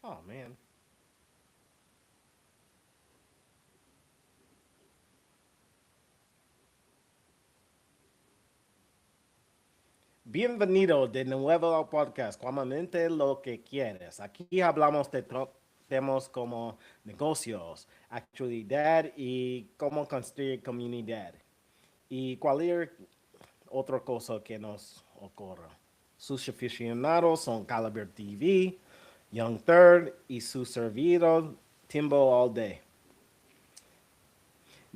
Oh man. Bienvenido de nuevo al podcast Comamente lo que quieres. Aquí hablamos de temas como negocios, actualidad y cómo construir comunidad. Y cualquier otra cosa que nos ocurra. Sus aficionados son Caliber TV, Young Third y su servidor Timbo All Day.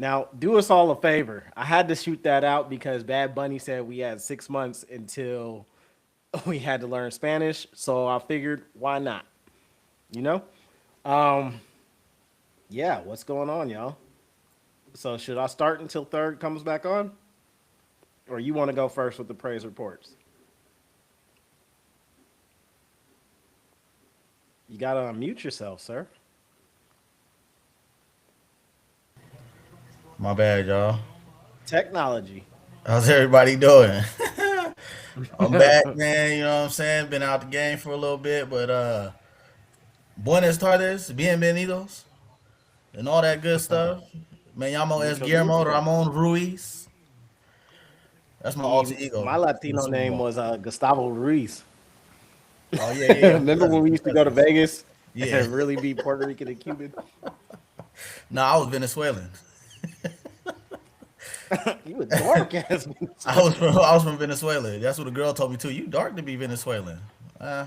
Now, do us all a favor. I had to shoot that out because Bad Bunny said we had 6 months until we had to learn Spanish. So I figured, why not? You know? Um, yeah, what's going on, y'all? So should I start until third comes back on? Or you want to go first with the praise reports? You got to unmute yourself, sir. My bad, y'all. Technology. How's everybody doing? I'm back, man. You know what I'm saying? Been out the game for a little bit, but buenas tardes, bienvenidos, and all that good stuff. Me llamo es Mucho Guillermo gusto. Ramon Ruiz. That's my alter My ego for the Latino Super name Bowl. was Gustavo Ruiz. Oh yeah, yeah, yeah. We Remember when cousins. we We used to go to cousins. Vegas Yeah. and really be Puerto Rican and Cuban? No, I was Venezuelan. You a dark ass I was from Venezuela. That's what the girl told me too. You dark to be Venezuelan. Uh,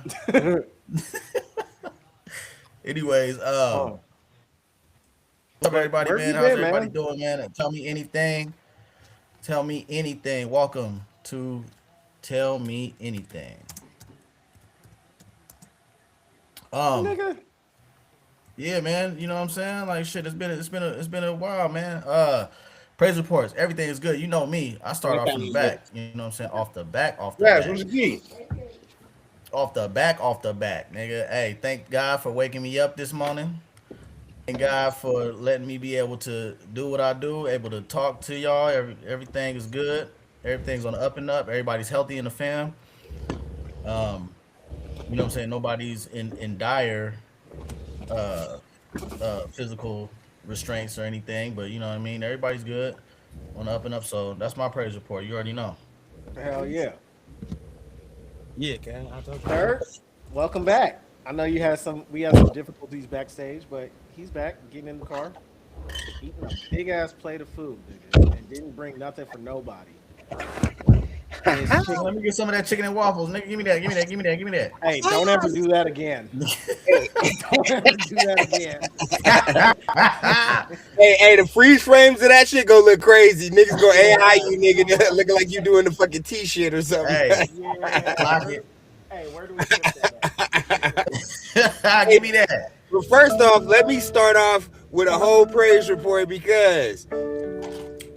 anyways, Oh, what's up, but everybody, where have man? you How's been, everybody man? doing, man? Tell me anything. Tell me anything. Welcome to Tell Me Anything. Um, Nigga, yeah, man. You know what I'm saying? Like shit. It's been a while, man. Praise reports. Everything is good. You know me. I start off from the Eita, back. You know what I'm saying? Off the é, back, consegui. off the back, nigga. Hey, thank God for waking me up this morning. Thank God for letting me be able to do what I do, able to talk to y'all. Everything is good. Everything's on the up and up. Everybody's healthy in the fam. Um, you know what I'm saying? Nobody's in dire uh, physical restraints or anything, but you know what I mean? Everybody's good on the up and up. So that's my praise report. You already know. hell yeah. Yeah, Ken, I told you. Third, welcome back. I know we had some difficulties backstage, but he's back, getting in the car, eating a big ass plate of food, nigga, and didn't bring nothing for nobody. And his chick, Let me get some of that chicken and waffles. Nigga, give me that. Give me that. Give me that. Give me hey, don't ever do that again. Don't ever do that again. that. Hey, the freeze frames of that shit go look crazy. Niggas go AI you nigga looking like you doing the fucking T shit or something. Hey, Yeah, clock it. where do we put that at? Hey, Give me that. but first off, let me start off with a whole praise report because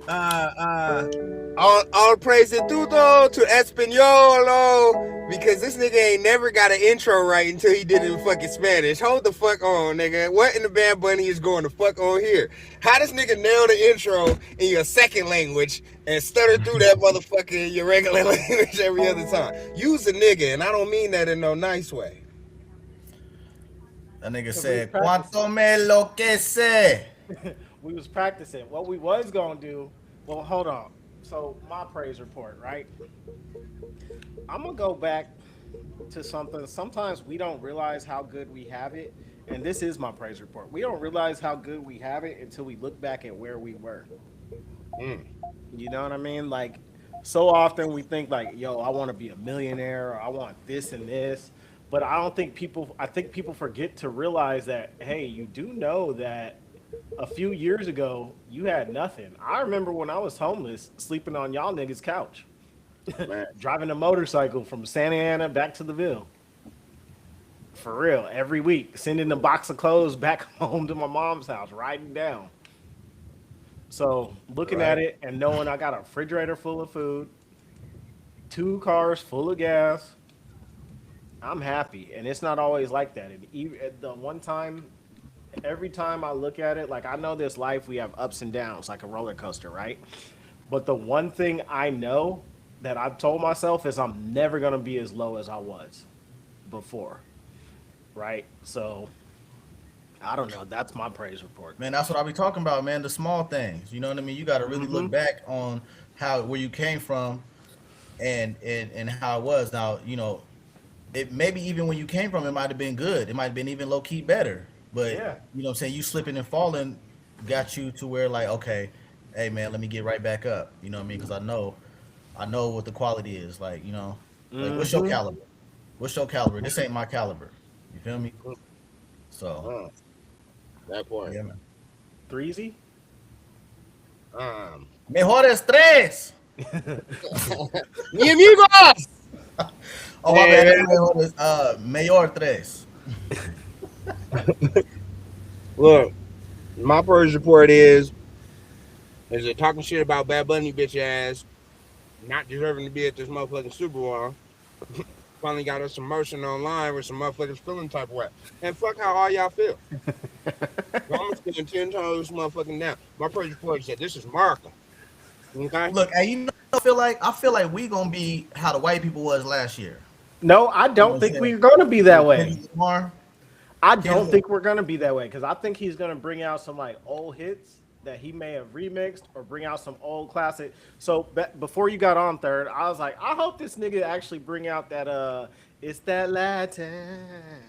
uh all praise and tudo to Espanolo because this nigga ain't never got an intro right until he did it in fucking Spanish. Hold the fuck on, nigga. What in the Bad Bunny is going to fuck on here? How does nigga nail the intro in your second language and stutter through that motherfucker in your regular language every other time? Use a nigga, and I don't mean that in no nice way. That nigga Because we was said, practicing. "Cuánto me lo que sé." We was practicing. What we was gonna do. Well, hold on. So my praise report, right? I'm gonna go back to something. Sometimes we don't realize how good we have it, and this is my praise report. We don't realize how good we have it until we look back at where we were. Mm. You know what I mean? Like, so often we think like, "Yo, I want to be a millionaire. Or I want this and this." But I don't think people. I think people forget to realize that. Hey, you do know that a few years ago, you had nothing. I remember when I was homeless, sleeping on y'all niggas' couch, Man. driving a motorcycle from Santa Ana back to the Ville. For real, every week, sending a box of clothes back home to my mom's house, riding down. So looking Right. at it and knowing I got a refrigerator full of food, two cars full of gas, I'm happy. And it's not always like that. And even the one time, every time I look at it, like I know this life, we have ups and downs, like a roller coaster, right? But the one thing I know that I've told myself is I'm never gonna be as low as I was before. right? So I don't know. That's my praise report. Man, that's what I be talking about, man. The small things. You know what I mean? You got to really Mm-hmm. look back on how where you came from and how it was. Now, it maybe even when you came from, it might have been good. It might have been even low key better. But Yeah. you know what I'm saying? You slipping and falling got you to where like, okay, hey man, let me get right back up. You know what I mean? Because I know what the quality is. Like what's your Mm-hmm. caliber? What's your caliber? This ain't my caliber. You feel me? So Uh, that point. yeah, man. Threezy. Um, Mejores tres. Mi amigos! Oh my bad. Man, Mejores, mayor tres. look, my first report is it talking shit about Bad Bunny bitch ass not deserving to be at this motherfucking Super Bowl. Finally got us some motion online with some motherfuckers feeling type of way. And fuck how all y'all feel. I'm feeling 10 toes motherfucking down. My first report said this is America. Okay? Look, hey, I feel like we gonna be how the white people was last year. No, I You know what don't I'm think saying? we're going to be that With way. Kendrick Lamar. I don't Kendrick, think we're going to be that way because I think he's going to bring out some like old hits that he may have remixed or bring out some old classic. So before you got on third, I was like, I hope this nigga actually bring out that it's that Latin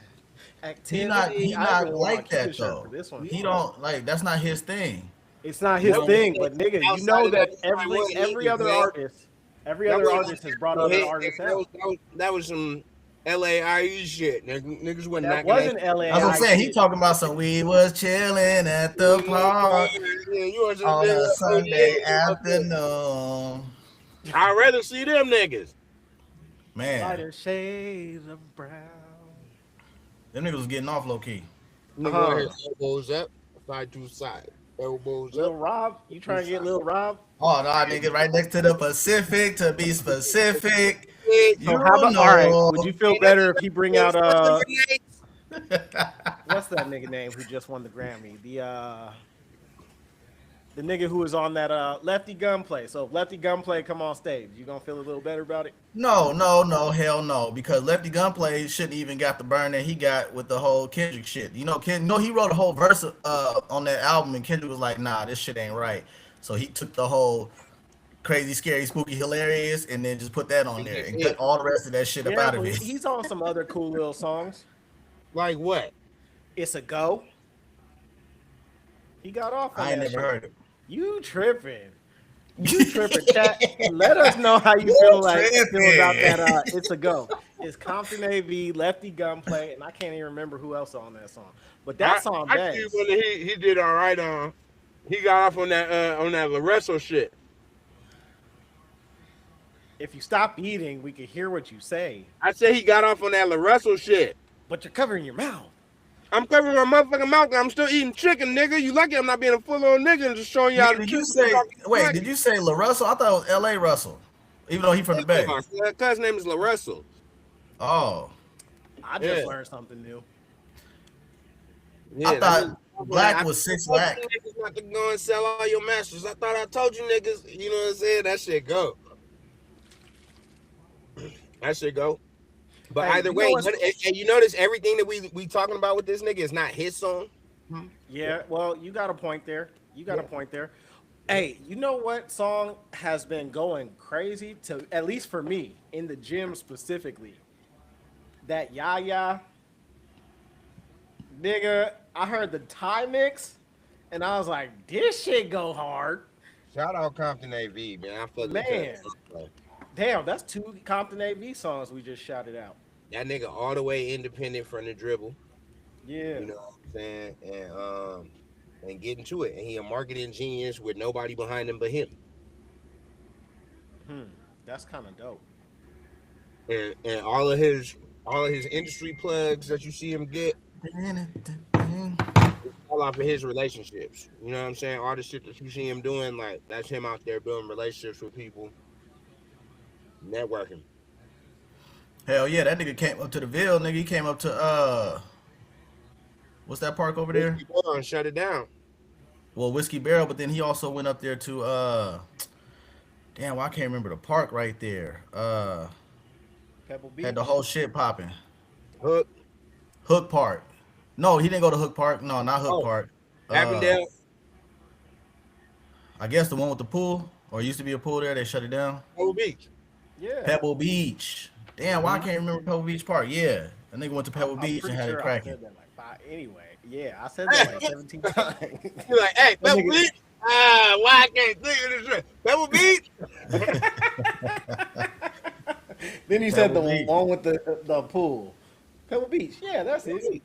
he activity. I even not wore my like Cuban that shirt for though. this one. He don't like that's not his thing. It's not You his know what I mean? thing, but nigga, you Outside know of that, that he probably wasn't every either, other man. artist, every That other wasn't artist has brought no other hit. artists That was, out. that was, that was some LAIE shit. Niggas wasn't That knocking that wasn't shit. That's what I'm LAI saying. He shit. talking about some we was chilling at the park Yeah, you was just on a Sunday ODA. afternoon. I'd rather see them niggas. Man, Lighter shades of brown. them niggas was getting off low key. Nigga want Uh-huh. his elbows up, side to side. Elbows up, Lil Rob, you to trying to get side. Lil Rob? Oh no, nigga, right next to the Pacific to be specific. So You how about all right? know. Would you feel Ain't nothing better if he bring but out summer nights. what's that nigga name who just won the Grammy? The nigga who was on that Lefty Gunplay. So if Lefty Gunplay come on stage, you gonna feel a little better about it? No, no, no, hell no. Because Lefty Gunplay shouldn't even got the burn that he got with the whole Kendrick shit. He wrote a whole verse on that album, and Kendrick was like, "Nah, this shit ain't right." So he took the whole crazy, scary, spooky, hilarious, and then just put that on there and Yeah. cut all the rest of that shit up Yeah, out of but it. he's on some other cool little songs. Like what? It's a go. He got off on I ain't that never shit. heard it. You tripping. You tripping, chat. Let us know how you You feel about that. tripping. It's a go. It's Compton AV, Lefty Gunplay, and I can't even remember who else on that song. But that I song actually bangs. when he did all right on. He got off on that Laresso shit. If you stop eating, we can hear what you say, I said he got off on that Laresso shit. but you're covering your mouth. I'm covering my motherfucking mouth. I'm still eating chicken, nigga. You lucky I'm not being a full on nigga and just showing y'all Nigga, the did you truth. say wait? Did you say La Russell? I thought it was L.A. Russell, even though he from the Bay. My cousin's name is Laresso. Oh, I just Yeah, learned something new. I yeah. That thought nigga, Black I was six told lack. you niggas not to go and sell all your masters. I thought I told you niggas. You know what I'm saying? That shit go. That shit go. But Hey, either you know way, what's and you notice everything that we talking about with this nigga is not his song. yeah, well, you got a point there. You got a Yeah. point there. Hey, you know what song has been going crazy to at least for me in the gym specifically? That Yaya nigga, I heard the Thai mix and I was like, this shit go hard. Shout out Compton AV, man. I fuck with Man, that. damn, that's two Compton AV songs we just shouted out. That nigga all the way independent from the dribble. Yeah. You know what I'm saying? And getting to it. And he a marketing genius with nobody behind him but him. Hmm. That's kind of dope. And all of his industry plugs that you see him get, it's all off of his relationships. You know what I'm saying? All the shit that you see him doing, like that's him out there building relationships with people, networking. Hell yeah, that nigga came up to the Ville, nigga. He came up to what's that park over there? Whiskey Bar and shut it down. Well, Whiskey Barrel, but then he also went up there to damn, well, I can't remember the park right there. Pebble Had the Beach. whole shit popping. Hook. Hook Park. No, he didn't go to Hook Park. No, not Hook Oh, Park. Avondale. I guess the one with the pool, or used to be a pool there. They shut it down. Pebble Beach. Yeah. Pebble Beach. Damn, why I can't remember Pebble Beach Park? Yeah, a nigga went to Pebble I'm Beach and pretty had it sure I cracking. said that like 5. Anyway, yeah, I said that like 17 times. You're like, hey, That Pebble nigga- Beach. Why I can't think of this shit? Pebble Beach. Then he said the Pebble Beach. one with the pool. Pebble Beach. Yeah, that's it.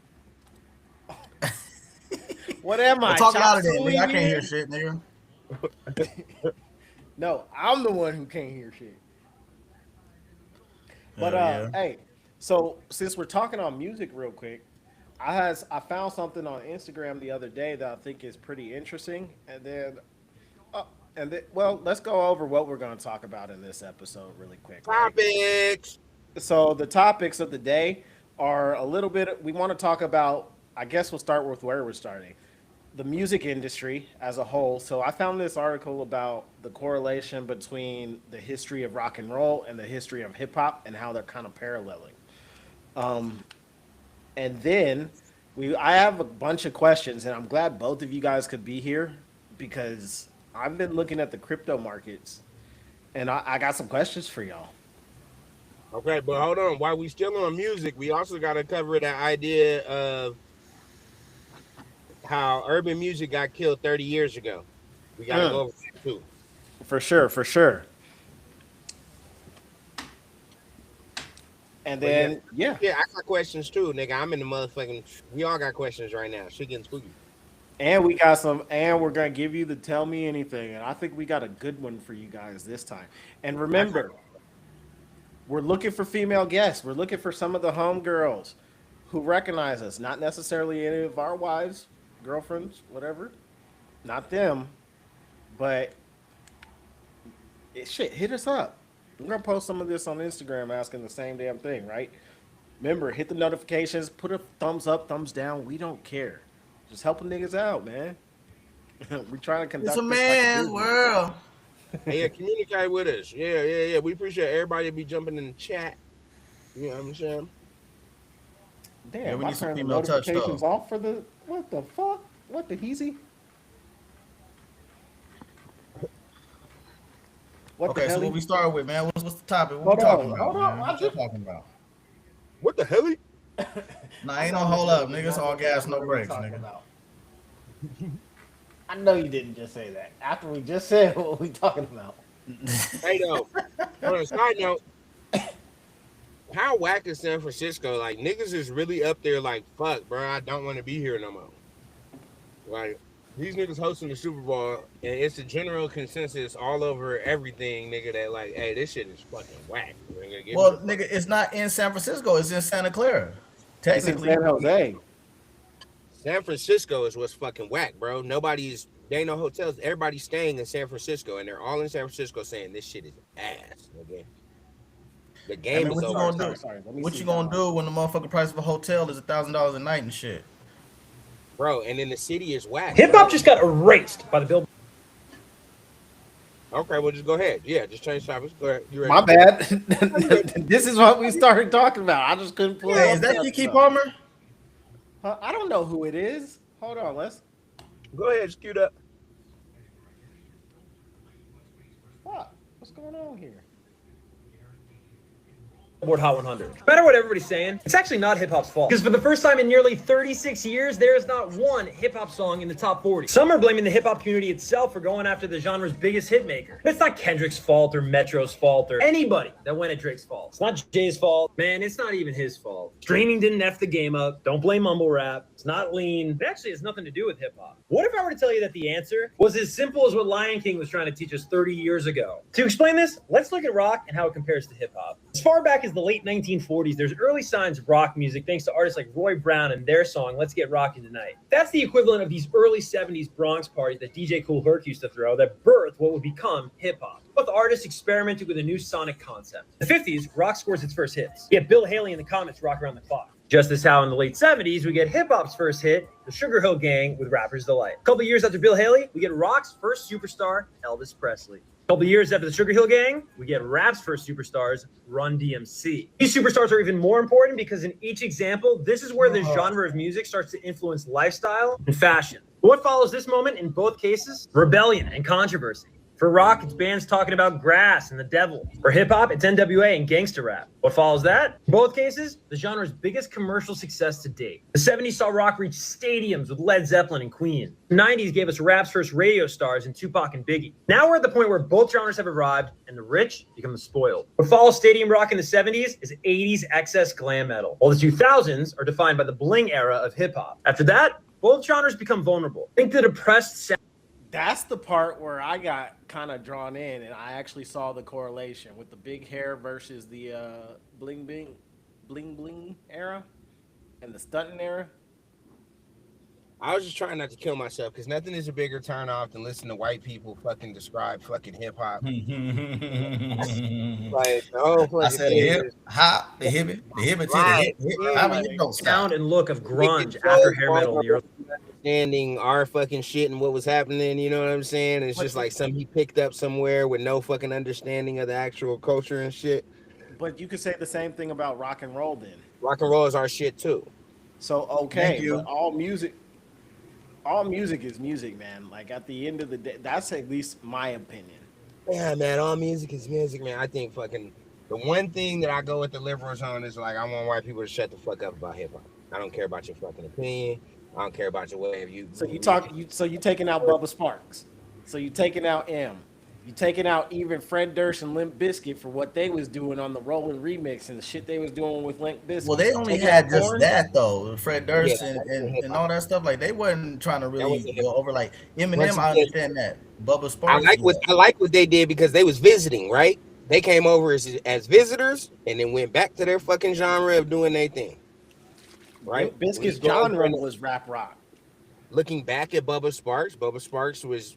What am I? Talk Chop louder than suey nigga. I can't hear here? shit, nigga. No, I'm the one who can't hear shit. But Hell yeah. hey, so since we're talking on music real quick, I found something on Instagram the other day that I think is pretty interesting, and then well, let's go over what we're going to talk about in this episode really quick. Right? Topics. So the topics of the day are a little bit. We want to talk about. I guess we'll start with where we're starting. The music industry as a whole. So I found this article about the correlation between the history of rock and roll and the history of hip hop and how they're kind of paralleling. And then I have a bunch of questions, and I'm glad both of you guys could be here because I've been looking at the crypto markets, and I got some questions for y'all. Okay, but hold on. While we still on music, we also got to cover that idea of how urban music got killed 30 years ago. We got to go over that too. For sure, for sure. And then, yeah. Yeah, I got questions too, nigga. I'm in the motherfucking. We all got questions right now. Shit getting spooky. And we got some, and we're going to give you the tell me anything. And I think we got a good one for you guys this time. And remember, we're looking for female guests. We're looking for some of the homegirls who recognize us, not necessarily any of our wives, girlfriends, whatever. Not them. But, shit, hit us up. We're going to post some of this on Instagram asking the same damn thing, right? Remember, hit the notifications, put a thumbs up, thumbs down. We don't care. Just helping niggas out, man. We're trying to conduct It's a this man's like world. Hey, yeah, communicate with us. Yeah. We appreciate everybody be jumping in the chat. You know what I'm saying? Damn, Yeah, we I need some turned the female touch, notifications though. off for the, what the fuck? What the heezy? What Okay, the so hell? what we start with, man? What's the topic? What we talking about? Hold on. Man? What you talking about? What the hell? Nah, ain't no hold up, nigga. It's all gas, no brakes, nigga. I know you didn't just say that. After we just said what we talking about. Hey, though. On a side note, how whack is San Francisco? Like, niggas is really up there like, fuck, bro, I don't want to be here no more. Like, these niggas hosting the Super Bowl, and it's a general consensus all over everything, nigga, that like, hey, this shit is fucking whack. Well, nigga, it's not in San Francisco. It's in Santa Clara. It's in Technically, San Jose. San Francisco is what's fucking whack, bro. There ain't no hotels. Everybody's staying in San Francisco, and they're all in San Francisco saying this shit is ass. Okay? The game I mean, is what you over. gonna do? Sorry, let me What see you that gonna one. do when the motherfucking price of a hotel is $1,000 a night and shit? Bro, and then the city is whack. Hip hop just got erased by the Billboard. Okay, well, just go ahead. Yeah, just change topics. Go ahead. You ready? My bad. This is what we started talking about. I just couldn't pull Hey, it is up that fast Keke enough. Palmer? I don't know who it is. Hold on, let's. Go ahead, scoot up. What? What's going on here? Hot 100. No matter what everybody's saying, it's actually not hip hop's fault. Because for the first time in nearly 36 years, there is not one hip hop song in the top 40. Some are blaming the hip hop community itself for going after the genre's biggest hit maker. It's not Kendrick's fault or Metro's fault or anybody that went at Drake's fault. It's not Jay's fault. Man, it's not even his fault. Streaming didn't F the game up. Don't blame mumble rap. It's not lean. It actually has nothing to do with hip hop. What if I were to tell you that the answer was as simple as what Lion King was trying to teach us 30 years ago? To explain this, let's look at rock and how it compares to hip hop. As far back as the late 1940s, there's early signs of rock music thanks to artists like Roy Brown and their song, Let's Get Rockin' Tonight. That's the equivalent of these early 70s Bronx parties that DJ Kool Herc used to throw that birthed what would become hip hop. Both artists experimented with a new sonic concept. In the 50s, rock scores its first hits. You get Bill Haley and the Comets rock around the clock. Just as how in the late 70s, we get hip-hop's first hit, the Sugar Hill Gang with Rapper's Delight. A couple years after Bill Haley, we get rock's first superstar, Elvis Presley. Couple years after the Sugar Hill Gang, we get rap's first superstars, Run DMC. These superstars are even more important because in each example, this is where the genre of music starts to influence lifestyle and fashion. What follows this moment in both cases? Rebellion and controversy. For rock, it's bands talking about grass and the devil. For hip hop, it's NWA and gangsta rap. What follows that? In both cases, the genre's biggest commercial success to date. The 70s saw rock reach stadiums with Led Zeppelin and Queen. The 90s gave us rap's first radio stars in Tupac and Biggie. Now we're at the point where both genres have arrived and the rich become the spoiled. What follows stadium rock in the 70s is 80s excess glam metal, while the 2000s are defined by the bling era of hip hop. After that, both genres become vulnerable. Think the depressed sound. That's the part where I got kind of drawn in, and I actually saw the correlation with the big hair versus the bling bling era and the stunting era. I was just trying not to kill myself because nothing is a bigger turn off than listening to white people fucking describe fucking hip hop. Like, I said hip hop, the hip to the hip. I mean, you don't sound and look of grunge after hair metal in the early. Understanding our fucking shit and what was happening, you know what I'm saying? It's just like something he picked up somewhere with no fucking understanding of the actual culture and shit. But you could say the same thing about rock and roll then. Rock and roll is our shit too. So okay, but all music is music, man. Like at the end of the day, that's at least my opinion. Yeah, man, all music is music, man. I think fucking the one thing that I go with the liberals on is like I want white people to shut the fuck up about hip hop. I don't care about your fucking opinion. I don't care about your way of you. So you taking out Bubba Sparks. So you taking out M. You taking out even Fred Durst and Limp Bizkit for what they was doing on the Rolling remix and the shit they was doing with Limp Bizkit. Well, they only had just that though, Fred Durst and all that stuff. Like they wasn't trying to really go over like Eminem. I understand that. Bubba Sparks. I like what they did because they was visiting, right? They came over as visitors and then went back to their fucking genre of doing their thing. Right? Bizkit's genre was rap rock. Looking back at Bubba Sparks was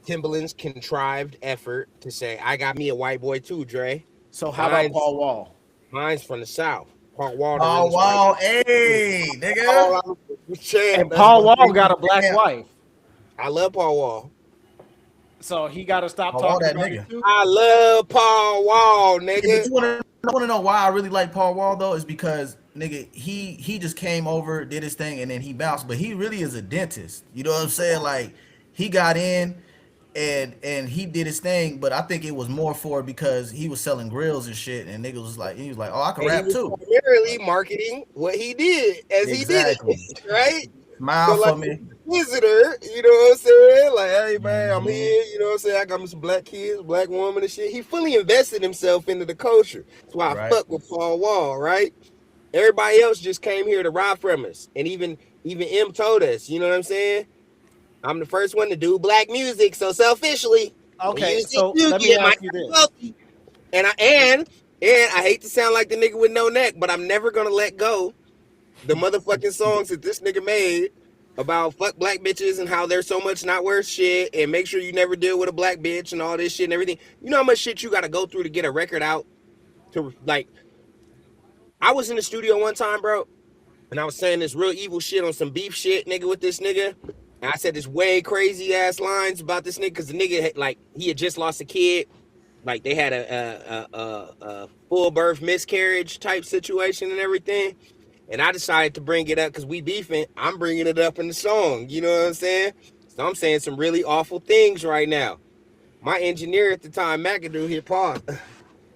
Timbaland's contrived effort to say, I got me a white boy too, Dre. So how about Paul Wall? Mine's from the South. Paul Wall. Paul Wall, hey, nigga. And Paul Wall got a black wife. I love Paul Wall. So he got to stop talking about it too? I love Paul Wall, nigga. You want to know why I really like Paul Wall though? Is because nigga, he just came over, did his thing, and then he bounced. But he really is a dentist. You know what I'm saying? Like he got in and he did his thing. But I think it was more for because he was selling grills and shit, and niggas was like, oh, I can rap too. Primarily marketing what he did as he did it, right? Smile for me. Visitor, you know what I'm saying? Like, hey man, I'm here, you know what I'm saying? I got me some black kids, black woman and shit. He fully invested himself into the culture. That's why I fuck with Paul Wall, right? Everybody else just came here to rob from us. And even M told us, you know what I'm saying? I'm the first one to do black music, so selfishly. Okay, so let me ask you this. And I hate to sound like the nigga with no neck, but I'm never gonna let go the motherfucking songs that this nigga made about fuck black bitches and how they're so much not worth shit and make sure you never deal with a black bitch and all this shit and everything. You know how much shit you got to go through to get a record out? To like, I was in the studio one time, bro, and I was saying this real evil shit on some beef shit, nigga, with this nigga. And I said this way crazy ass lines about this nigga because the nigga had, like, he had just lost a kid. Like they had a full birth miscarriage type situation and everything. And I decided to bring it up because we beefing. I'm bringing it up in the song. You know what I'm saying? So I'm saying some really awful things right now. My engineer at the time, McAdoo, hit pause.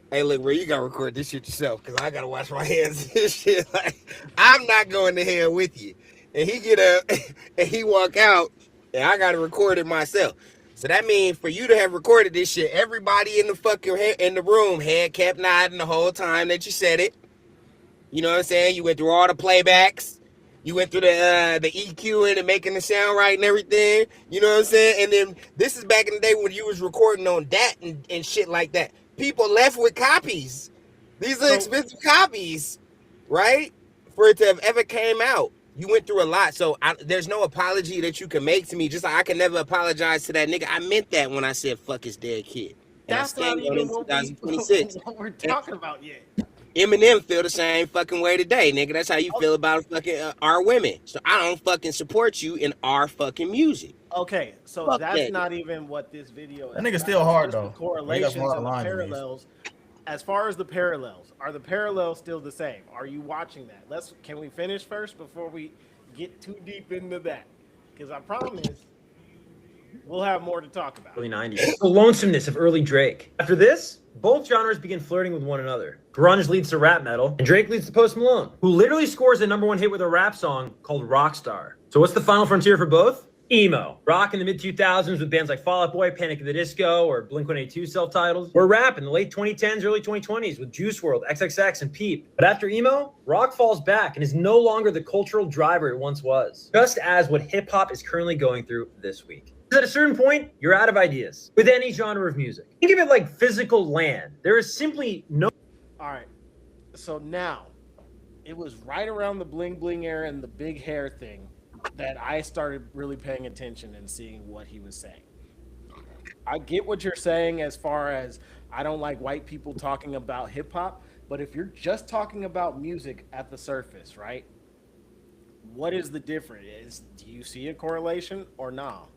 Hey, look, bro, you got to record this shit yourself because I got to wash my hands and this shit. Like, I'm not going to hell with you. And he get up and he walk out and I got to record it myself. So that means for you to have recorded this shit, everybody in the fucking in the room head kept nodding the whole time that you said it. You know what I'm saying? You went through all the playbacks. You went through the EQing and making the sound right and everything. You know what I'm saying? And then this is back in the day when you was recording on DAT and shit like that. People left with copies. These are expensive copies, right? For it to have ever came out. You went through a lot. So there's no apology that you can make to me. Just like I can never apologize to that nigga. I meant that when I said fuck his dead kid. And that's not even what we're talking about yet. Eminem feel the same fucking way today, nigga. That's how you feel about fucking our women. So I don't fucking support you in our fucking music. Okay, so Fuck that's that. not even what this video is. That nigga about. still It's hard, just though. The He got some correlations hard and the lines in these. parallels. As far as the parallels, are the parallels still the same? Are you watching that? Can we finish first before we get too deep into that? Because I promise we'll have more to talk about. Early 90s. The lonesomeness of early Drake. After this, both genres begin flirting with one another. Grunge leads to rap metal, and Drake leads to Post Malone, who literally scores a #1 hit with a rap song called Rockstar. So what's the final frontier for both? Emo. Rock in the mid-2000s with bands like Fall Out Boy, Panic at the Disco, or Blink-182 self-titles. Or rap in the late 2010s, early 2020s with Juice WRLD, XXX, and Peep. But after emo, rock falls back and is no longer the cultural driver it once was. Just as what hip-hop is currently going through this week. At a certain point, you're out of ideas with any genre of music. Think of it like physical land. There is simply no... All right, so now, it was right around the bling bling era and the big hair thing that I started really paying attention and seeing what he was saying. I get what you're saying as far as I don't like white people talking about hip hop, but if you're just talking about music at the surface, right? What is the difference? Do you see a correlation or not?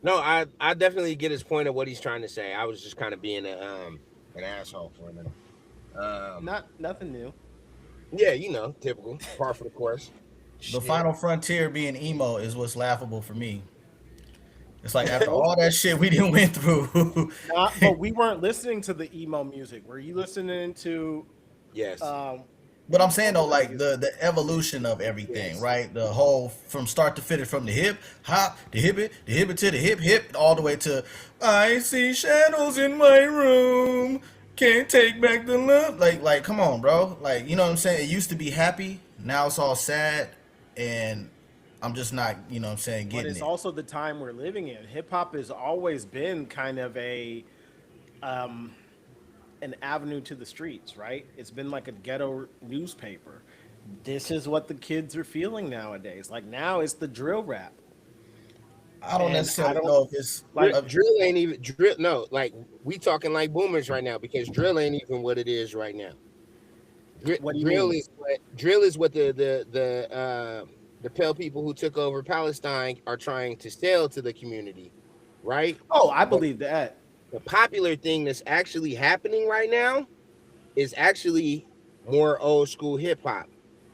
No, I definitely get his point of what he's trying to say. I was just kind of being an asshole for a minute. Nothing new. Yeah, typical, par for the course. The final frontier being emo is what's laughable for me. It's like after all that shit we didn't went through. But we weren't listening to the emo music. Were you listening to? Yes. But I'm saying though, like the evolution of everything, right? The whole from start to finish, from the hip hop, the hip it to the hip, all the way to I see shadows in my room, can't take back the love. Like, come on, bro. Like, you know what I'm saying? It used to be happy, now it's all sad, and I'm just not, you know what I'm saying, getting it. But it's also the time we're living in. Hip hop has always been kind of an avenue to the streets, right? It's been like a ghetto newspaper. This is what the kids are feeling nowadays. Like now it's the drill rap. I don't necessarily know if it's like drill ain't even drill. No, like we talking like boomers right now because drill ain't even what it is right now. What do you mean? Drill is what the pale people who took over Palestine are trying to sell to the community, right? Oh, I believe that. The popular thing that's actually happening right now is actually more old school hip hop.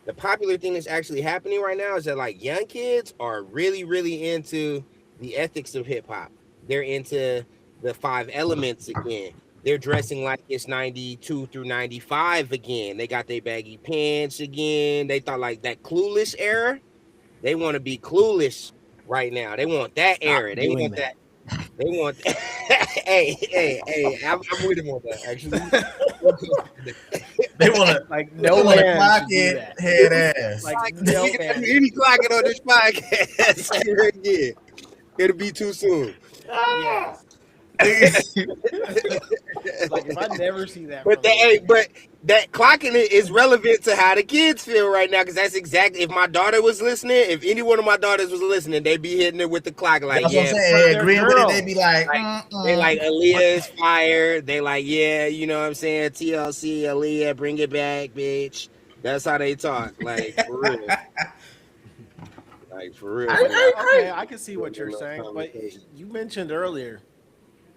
The popular thing that's actually happening right now is that like young kids are really, really into the ethics of hip hop. They're into the 5 elements again. They're dressing like it's 92 through 95 again. They got their baggy pants again. They thought like that Clueless era. They want to be clueless right now. They want that era. They want that. They want. hey! I'm with him on that. Actually, they want to like no man clock it, head ass. Like no man. Any clocking on this podcast again. It'll be too soon. Yes. Like if I never see that. But that clocking it is relevant to how the kids feel right now, because that's exactly, if my daughter was listening, if any one of my daughters was listening, they'd be hitting it with the clock like, that's yeah, what I'm saying. Agreeing with it, they'd be like they like Aaliyah is fire. They like, yeah, you know what I'm saying, TLC, Aaliyah, bring it back, bitch. That's how they talk, like for real. Like for real. Okay, I can see what you're saying, but you mentioned earlier.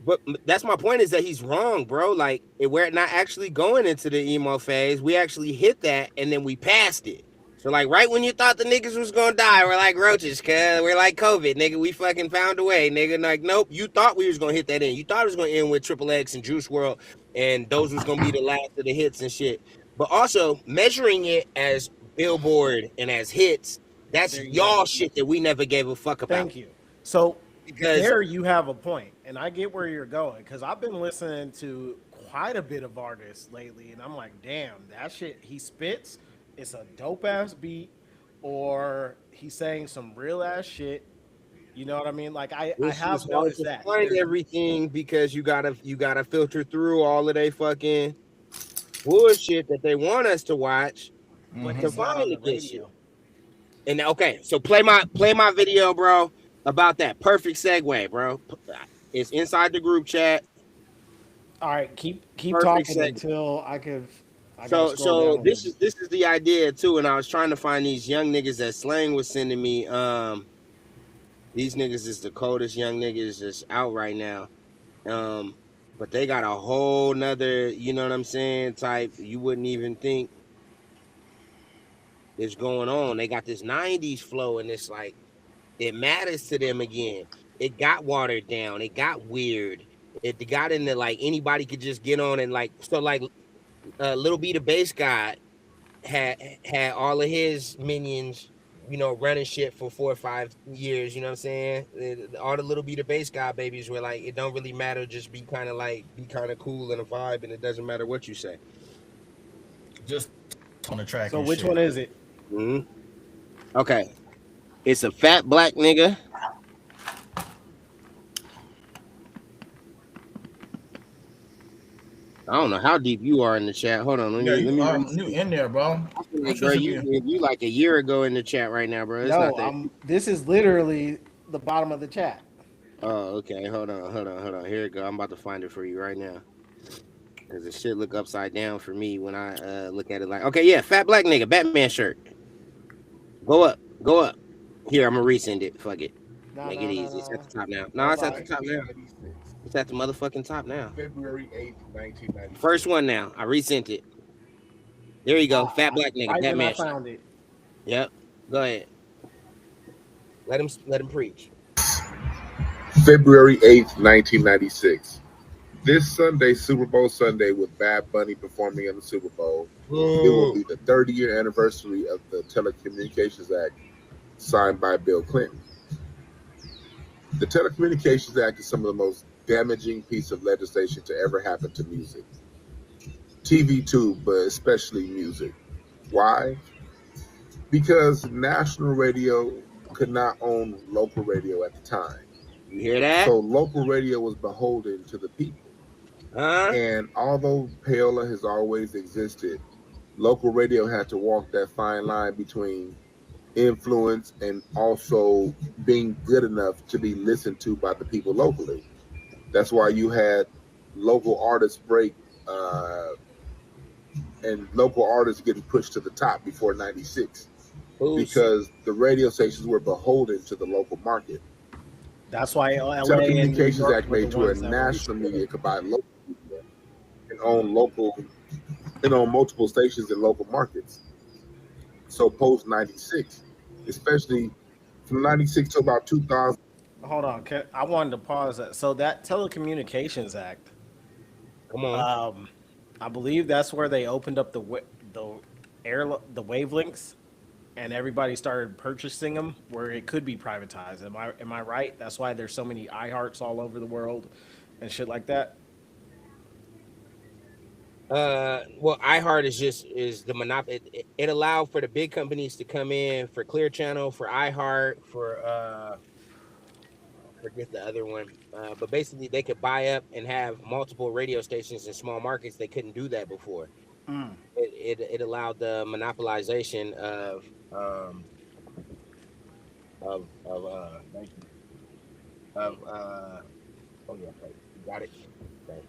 But that's my point, is that he's wrong, bro. Like, we're not actually going into the emo phase. We actually hit that, and then we passed it. So, like, right when you thought the niggas was gonna die, we're like roaches, cuz we're like COVID, nigga. We fucking found a way, nigga. Like, nope, you thought we was gonna hit that in. You thought it was gonna end with Triple X and Juice WRLD, and those was gonna be the last of the hits and shit. But also, measuring it as Billboard and as hits, that's y'all shit that we never gave a fuck about. Thank you. So, there you have a point, and I get where you're going, because I've been listening to quite a bit of artists lately, and I'm like, damn, that shit he spits, it's a dope ass beat, or he's saying some real ass shit. You know what I mean? Like I have noticed that. Find everything because you gotta filter through all of they fucking bullshit that they want us to watch to find the good shit. And okay, so play my video, bro. About that perfect segue, bro. It's inside the group chat. All right, keep Perfect talking segue. until I gotta scroll So down a this little is bit. this is the idea too, and I was trying to find these young niggas that Slang was sending me. These niggas is the coldest young niggas that's out right now. But they got a whole nother, you know what I'm saying, type you wouldn't even think is going on. They got this 90s flow, and it's like it matters to them again. It got watered down, it got weird. It got into like anybody could just get on and like so like Little B the bass guy had all of his minions, you know, running shit for 4 or 5 years. You know what I'm saying? All the Little B the bass guy babies were like, it don't really matter. Just be kind of cool in a vibe, and it doesn't matter what you say. Just on the track So and which shit. one is it? Mm-hmm. Okay, it's a fat black nigga. I don't know how deep you are in the chat. Hold on, Yeah, you are let you me. in there, bro. I feel I'm like, sure bro, some you like a year ago in the chat right now, bro. It's No, not that. this is literally the bottom of the chat. Oh, okay. Hold on. Here it go. I'm about to find it for you right now. Cause the shit look upside down for me when I look at it like, okay, yeah, fat black nigga, Batman shirt. Go up. Here, I'm gonna resend it. Fuck it. No, Make it no, no, easy. It's at no. the top now. No, That's it's all at the right. top now. 1996. It's at the motherfucking top now. February 8th, 1996. First one now. I resent it. There you go. Fat black nigga, Right when I Batman shirt. found it. Yep. Go ahead. Let him preach. February 8th, 1996. This Sunday, Super Bowl Sunday, with Bad Bunny performing in the Super Bowl, it will be the 30-year anniversary of the Telecommunications Act signed by Bill Clinton. The Telecommunications Act is some of the most damaging piece of legislation to ever happen to music. TV too, but especially music. Why? Because national radio could not own local radio at the time. You hear that? So local radio was beholden to the people. Huh? And although payola has always existed, local radio had to walk that fine line between influence and also being good enough to be listened to by the people locally. That's why you had local artists break and local artists getting pushed to the top before 96 because the radio stations were beholden to the local market. That's why LA and New Telecommunications York Act were the made to where ones that were national media could buy local media and own multiple stations in local markets. So post 96, especially from 96 to about 2000. Hold on, I wanted to pause that. So that Telecommunications Act, Come on. I believe that's where they opened up the wavelengths, and everybody started purchasing them where it could be privatized. Am I right? That's why there's so many iHearts all over the world and shit like that. Well, iHeart is the monopoly. It allowed for the big companies to come in for Clear Channel, for iHeart, for forget the other one. But basically, they could buy up and have multiple radio stations in small markets. They couldn't do that before. It allowed the monopolization of oh yeah, you got it. Okay.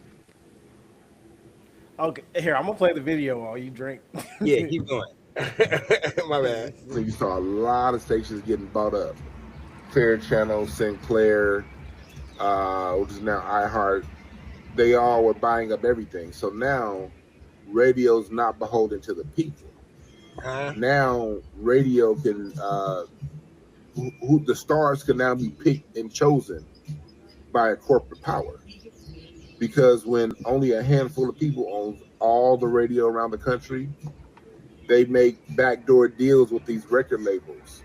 Okay, here, I'm gonna play the video while you drink. Yeah, keep going. My bad. So you saw a lot of stations getting bought up. Clear Channel, Sinclair, which is now iHeart. They all were buying up everything. So now radio's not beholden to the people. Now radio can who the stars can now be picked and chosen by a corporate power. Because when only a handful of people own all the radio around the country, they make backdoor deals with these record labels.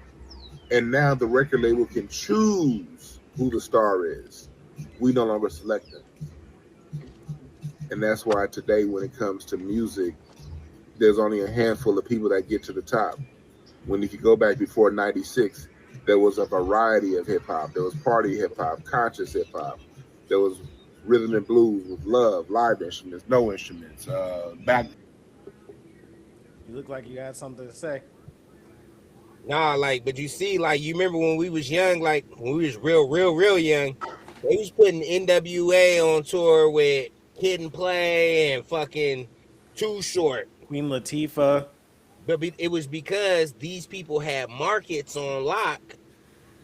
And now the record label can choose who the star is. We no longer select them. And that's why today, when it comes to music, there's only a handful of people that get to the top. When if you go back before 96, there was a variety of hip hop. There was party hip hop, conscious hip hop. There was rhythm and blues with love, live instruments, no instruments. Back. You look like you had something to say. Nah, like, but you see, like, you remember when we was young, like when we was real young, they was putting NWA on tour with Kid and Play and fucking Too Short. Queen Latifah. But it was because these people had markets on lock.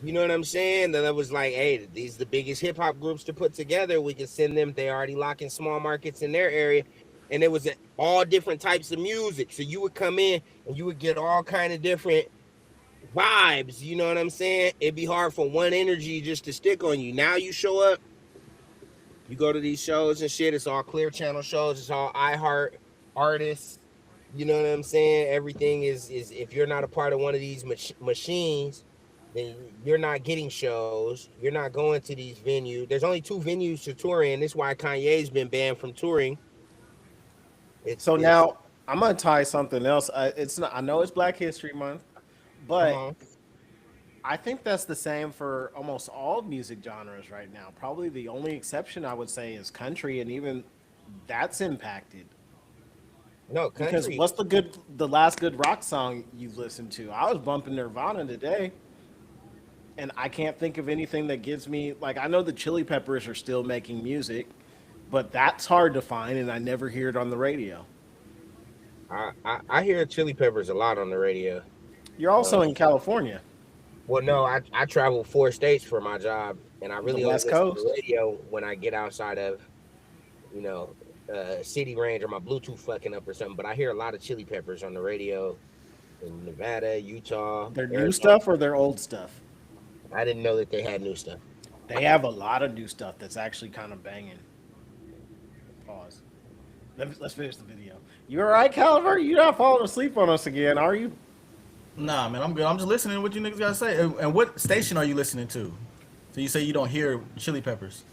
You know what I'm saying? That I was like, hey, these are the biggest hip hop groups to put together. We can send them. They already locking small markets in their area. And it was all different types of music. So you would come in and you would get all kind of different vibes. You know what I'm saying? It'd be hard for one energy just to stick on you. Now you show up, you go to these shows and shit. It's all Clear Channel shows. It's all iHeart artists. You know what I'm saying? Everything is if you're not a part of one of these machines, then you're not getting shows. You're not going to these venues. There's only 2 venues to tour in. That's why Kanye's been banned from touring. Now I'm gonna tie something else. It's not. I know it's Black History Month, but I think that's the same for almost all music genres right now. Probably the only exception I would say is country, and even that's impacted. No, country. Because what's the last good rock song you've listened to? I was bumping Nirvana today, and I can't think of anything that gives me like. I know the Chili Peppers are still making music, but that's hard to find, and I never hear it on the radio. I hear Chili Peppers a lot on the radio. You're also in California. Well, no, I travel 4 states for my job, and I really only listen to the radio when I get outside of, you know, city range or my Bluetooth fucking up or something. But I hear a lot of Chili Peppers on the radio in Nevada, Utah. Their new stuff or their old stuff? I didn't know that they had new stuff. They have a lot of new stuff that's actually kind of banging. Pause. Let's finish the video. You all right, Caliber? You're not falling asleep on us again, are you? Nah, man, I'm good. I'm just listening to what you niggas gotta say. And what station are you listening to? So you say you don't hear Chili Peppers?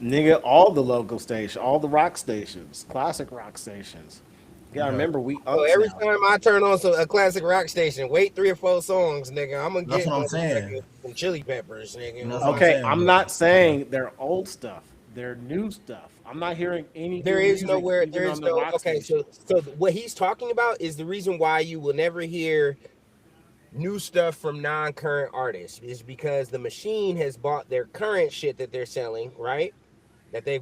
Nigga, all the local stations, all the rock stations, classic rock stations. You gotta remember every time I turn on a classic rock station, wait 3 or 4 songs, nigga. I'm gonna get what I'm saying. Some Chili Peppers, nigga. Okay, I'm not saying they're old stuff. They're new stuff. I'm not hearing any. There is nowhere. There is no. Okay, so what he's talking about is the reason why you will never hear new stuff from non-current artists is because the machine has bought their current shit that they're selling, right? That they've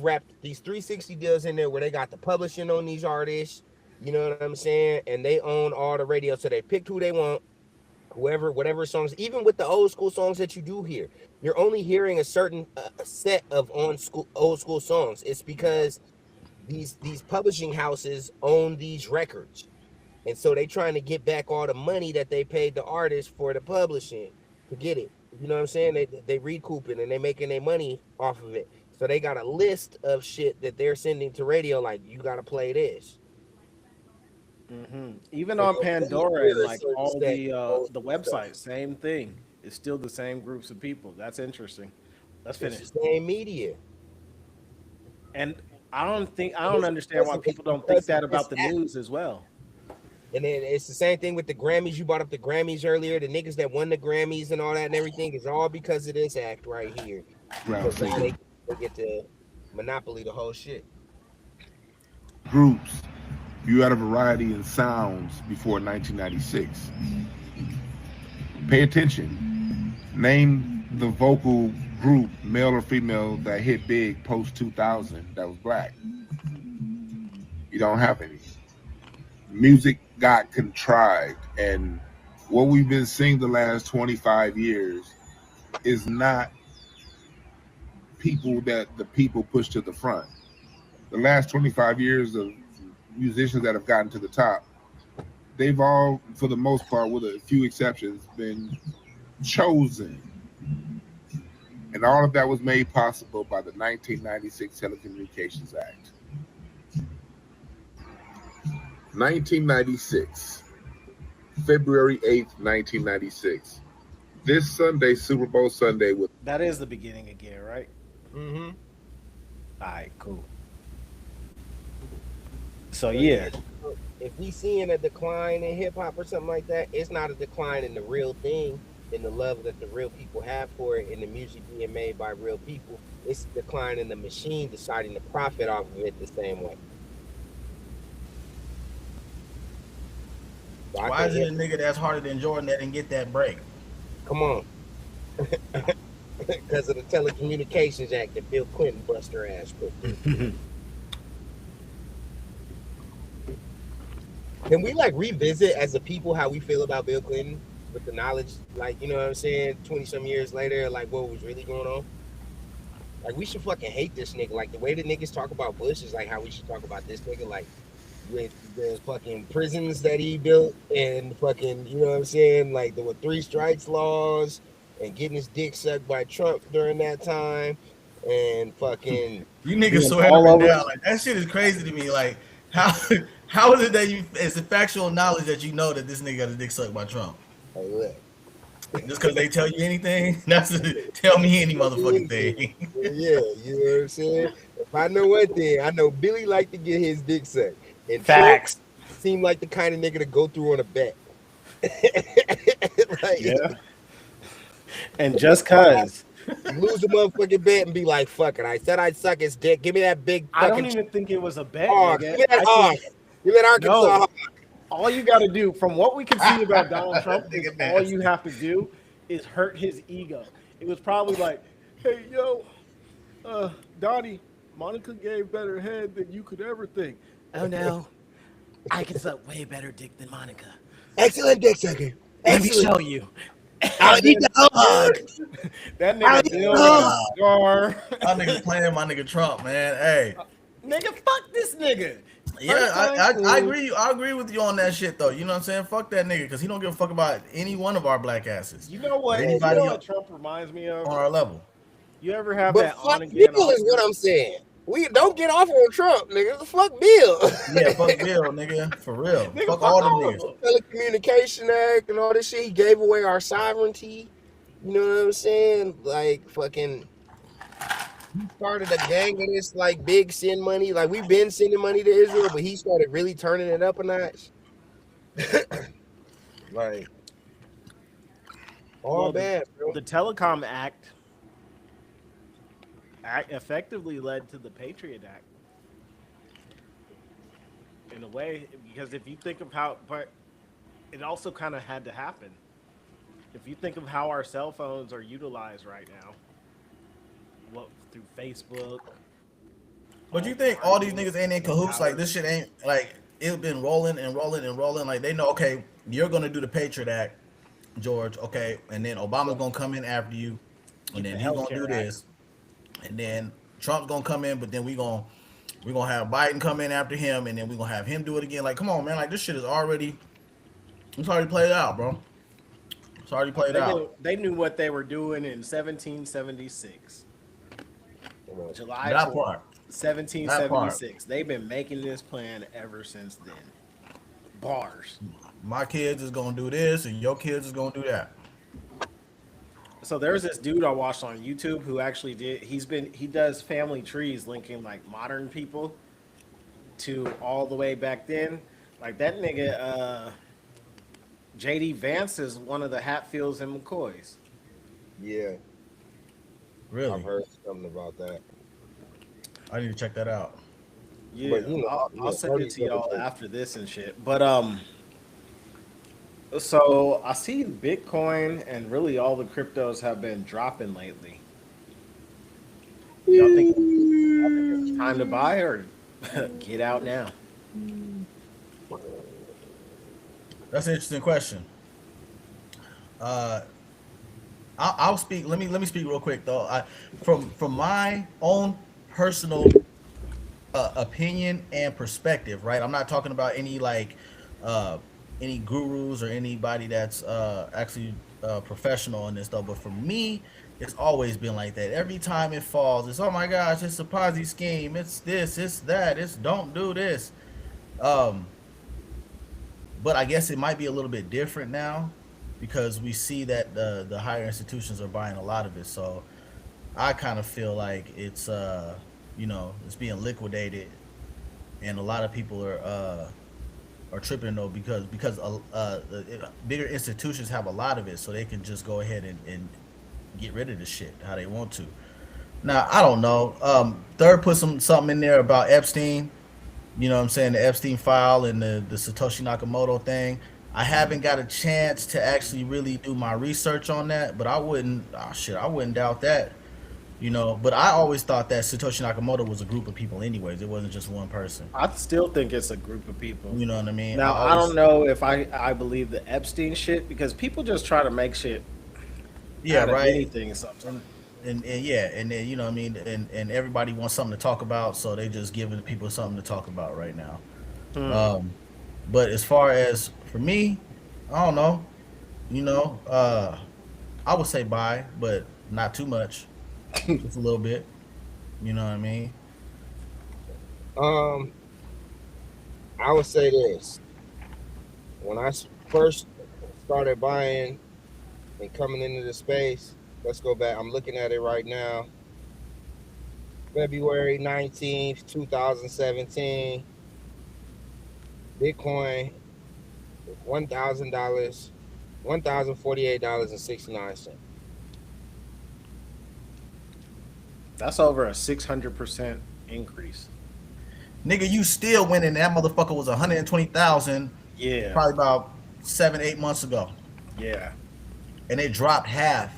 wrapped these 360 deals in there where they got the publishing on these artists. You know what I'm saying? And they own all the radio, so they picked who they want. Whatever songs, even with the old school songs that you do hear, you're only hearing a certain set of old school songs. It's because these publishing houses own these records, and so they trying to get back all the money that they paid the artists for the publishing to get it. You know what I'm saying? They recouping and they making their money off of it. So they got a list of shit that they're sending to radio, like you got to play this. Mm-hmm. Even on Pandora and like all the websites, same thing. It's still the same groups of people. That's interesting. Let's finish. It's the same media. And I don't understand why people don't think that about the news as well. And then it's the same thing with the Grammys. You brought up the Grammys earlier. The niggas that won the Grammys and all that and everything is all because of this act right here. Because they get to monopoly the whole shit. Groups. You had a variety in sounds before 1996. Pay attention. Name the vocal group, male or female, that hit big post 2000 that was black. You don't have any. Music got contrived, and what we've been seeing the last 25 years is not people that the people push to the front. The last 25 years of musicians that have gotten to the top, they've all, for the most part, with a few exceptions, been chosen. And all of that was made possible by the 1996 Telecommunications Act. 1996, February 8th, 1996. This Sunday, Super Bowl Sunday. That is the beginning again, right? Mm-hmm. All right, cool. So yeah, if we seeing a decline in hip hop or something like that, it's not a decline in the real thing, in the love that the real people have for it, in the music being made by real people. It's a decline in the machine deciding to profit off of it the same way. So why is it a nigga that's harder than Jordan that didn't get that break? Come on. because of the Telecommunications Act that Bill Clinton bust her ass put through. Can we like revisit as a people how we feel about Bill Clinton with the knowledge, like, you know what I'm saying, 20 some years later, like what was really going on? Like, we should fucking hate this nigga. Like, the way the niggas talk about Bush is like how we should talk about this nigga. Like, with the fucking prisons that he built and fucking, you know what I'm saying? Like, there were 3 strikes laws and getting his dick sucked by Trump during that time. And fucking. You niggas swear all up over and down. Like, that shit is crazy to me. Like, how is it that it's a factual knowledge that you know that this nigga got his dick sucked by Trump? Hey, look. Just because they tell you anything? Tell me any motherfucking thing. Yeah, you know what I'm saying? If I know one thing, I know Billy liked to get his dick sucked. And Facts. Trump seemed like the kind of nigga to go through on a bet. Like, Yeah. And just cause. lose a motherfucking bet and be like, fuck it. I said I'd suck his dick. Give me that big I fucking don't even think it was a bet. hog. Nigga. Give me that I hog. think- Give me that Arkansas No. hog. all you got to do, from what we can see about Donald Trump, is Nigga all nasty. you have to do is hurt his ego. It was probably like, hey, yo, Donnie, Monica gave better head than you could ever think. Oh, no. I can suck way better dick than Monica. Excellent dick sucker. Let me Excellent. show you. I'll need the hog. That nigga Bill with a cigar. My nigga playing my nigga Trump, man. Hey. Nigga, fuck this nigga. Yeah, I cool. agree. I agree with you on that shit though. You know what I'm saying? Fuck that nigga, because he don't give a fuck about any one of our black asses You know what? Anybody you know what else? Trump reminds me of? on our level. You ever have But that on fuck again? Bill is what I'm saying. We don't get off on Trump, nigga. Fuck Bill. Yeah, fuck Bill, nigga, for real. Nigga, fuck all them all of niggas. them. Telecommunication Act and all this shit. He gave away our sovereignty. You know what I'm saying? Like fucking. He started a gang of this like big send money. Like we've been sending money to Israel, but he started really turning it up a notch. Like all Well, bad, bro. The Telecom Act effectively led to the Patriot Act. In a way, because if you think of how, but it also kind of had to happen. If you think of how our cell phones are utilized right now, what through Facebook. But you think all these niggas ain't in cahoots? Like this shit ain't like it's been rolling and rolling and rolling. Like they know, okay, you're gonna do the Patriot Act, George, okay, and then Obama's gonna come in after you, and then The he's gonna healthcare do this, and then Trump's gonna come in, but then we're gonna have Biden come in after him, and then we're gonna have him do it again. Like, come on, man, like this shit is already played out, bro. It's already played out. They knew what they were doing in 1776. July That 4th, part. 1776. They've been making this plan ever since then. Bars. My kids is gonna do this, and your kids is gonna do that. So there's this dude I watched on YouTube who actually he does family trees linking like modern people to all the way back then. Like that nigga, JD Vance is one of the Hatfields and McCoys. Yeah, Really, I've heard something about that. I need to check that out. Yeah, But, you know, I'll send it to 30 y'all seconds. after this and shit. But so I see Bitcoin and really all the cryptos have been dropping lately. Y'all think it's time to buy or get out now? That's an interesting question. I'll speak. Let me speak real quick though. From my own personal opinion and perspective, right? I'm not talking about any any gurus or anybody that's actually professional in this though. But for me, it's always been like that. Every time it falls, it's oh my gosh, it's a Ponzi scheme. It's this, it's that. It's don't do this. But I guess it might be a little bit different now because we see that the higher institutions are buying a lot of it. So I kind of feel like it's it's being liquidated, and a lot of people are tripping though because bigger institutions have a lot of it, so they can just go ahead and get rid of the shit how they want to. Now I don't know. Third put something in there about Epstein. You know what I'm saying? The Epstein file and the Satoshi Nakamoto thing. I haven't got a chance to actually really do my research on that, but I wouldn't. Oh shit, I wouldn't doubt that. You know, but I always thought that Satoshi Nakamoto was a group of people, anyways. It wasn't just one person. I still think it's a group of people. You know what I mean? I Now I don't always, know if I believe the Epstein shit because people just try to make shit yeah, out of right. anything sometimes. And yeah, and then you know what I mean, and everybody wants something to talk about, so they just giving people something to talk about right now. Hmm. Um, but as far as for me, I don't know. You know, I would say buy, but not too much, just a little bit. You know what I mean? Um, I would say this: when I first started buying and coming into the space, let's go back. I'm looking at it right now. February 19th, 2017. Bitcoin was $1,000, $1,048.69. That's over a 600% increase. Nigga, you still winning. That motherfucker was 120,000 Yeah, probably about 7, 8 months ago, yeah. and it dropped half,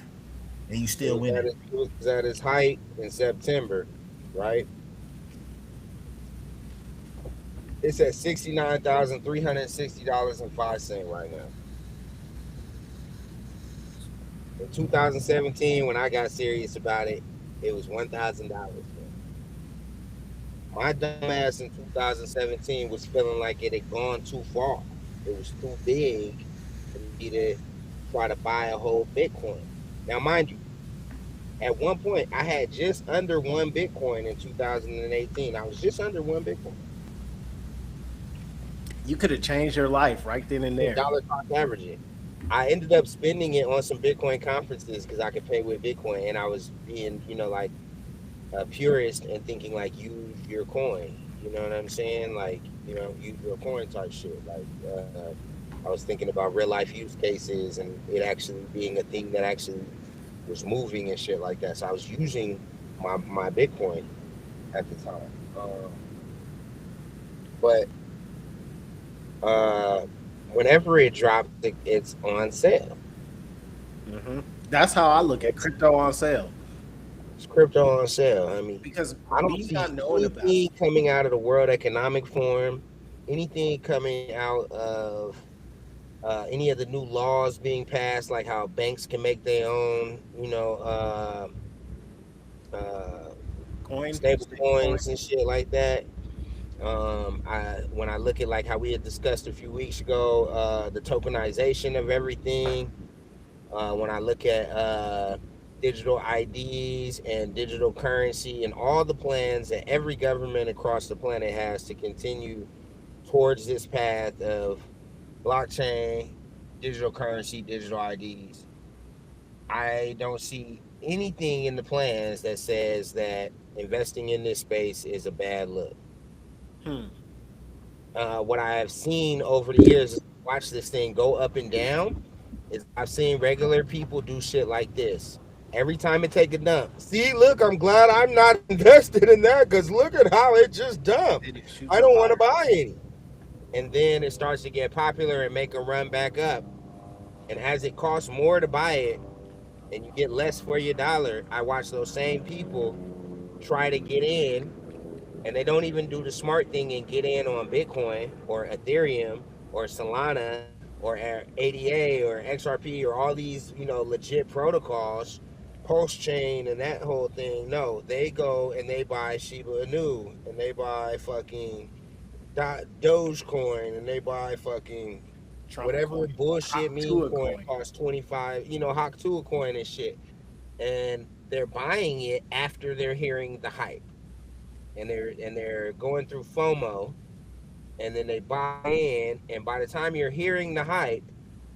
and you still winning. It was at its height in September, right? It's at $69,360.05 right now. In 2017, when I got serious about it, it was $1,000. My dumbass in 2017 was feeling like it had gone too far. It was too big for me to try to buy a whole Bitcoin. Now, mind you, at one point I had just under one Bitcoin in 2018. I was just under one Bitcoin. You could have changed your life right then and there. Dollar cost averaging. I ended up spending it on some Bitcoin conferences because I could pay with Bitcoin, and I was being, like a purist and thinking like use your coin. You know what I'm saying? Like, use your coin type shit. Like, I was thinking about real life use cases and it actually being a thing that actually was moving and shit like that. So I was using my Bitcoin at the time. But uh, whenever it drops, it's on sale. Hmm. That's how I look at crypto on sale It's crypto on sale. I mean, because I don't me see not knowing about it. anything coming out of the World Economic Forum, anything coming out of any of the new laws being passed, like how banks can make their own, uh, Coin, stable stable coin. coins and shit like that. When I look at like how we had discussed a few weeks ago, the tokenization of everything. When I look at digital IDs and digital currency and all the plans that every government across the planet has to continue towards this path of blockchain, digital currency, digital IDs, I don't see anything in the plans that says that investing in this space is a bad look. Hmm. What I have seen over the years is watch this thing go up and down is I've seen regular people do shit like this. Every time it take a dump. See, look, I'm glad I'm not invested in that because look at how it just dumped. Then it shoots I up don't want to higher. buy any. And then it starts to get popular and make a run back up. And as it costs more to buy it and you get less for your dollar, I watch those same people try to get in and they don't even do the smart thing and get in on Bitcoin or Ethereum or Solana or ADA or XRP or all these, legit protocols, Pulse Chain and that whole thing. No, they go and they buy Shiba Inu and they buy fucking Dogecoin and they buy fucking Trump whatever coin. bullshit Hop meme to a coin coin. costs 25, Haktua coin and shit. And they're buying it after they're hearing the hype and they're going through FOMO, and then they buy in, and by the time you're hearing the hype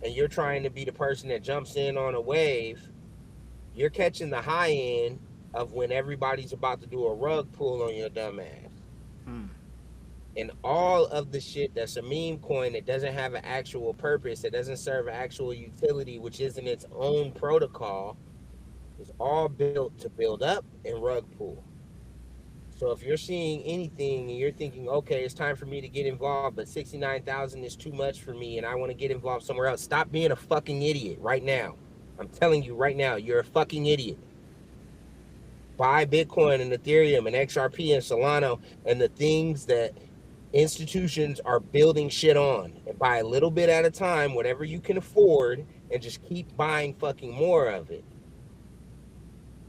and you're trying to be the person that jumps in on a wave, you're catching the high end of when everybody's about to do a rug pull on your dumb ass. Hmm. And all of the shit that's a meme coin that doesn't have an actual purpose, that doesn't serve an actual utility, which isn't its own protocol, is all built to build up and rug pull. So if you're seeing anything and you're thinking, okay, it's time for me to get involved, but 69,000 is too much for me and I want to get involved somewhere else, stop being a fucking idiot right now. I'm telling you right now, you're a fucking idiot. Buy Bitcoin and Ethereum and XRP and Solana and the things that institutions are building shit on, and buy a little bit at a time, whatever you can afford, and just keep buying fucking more of it.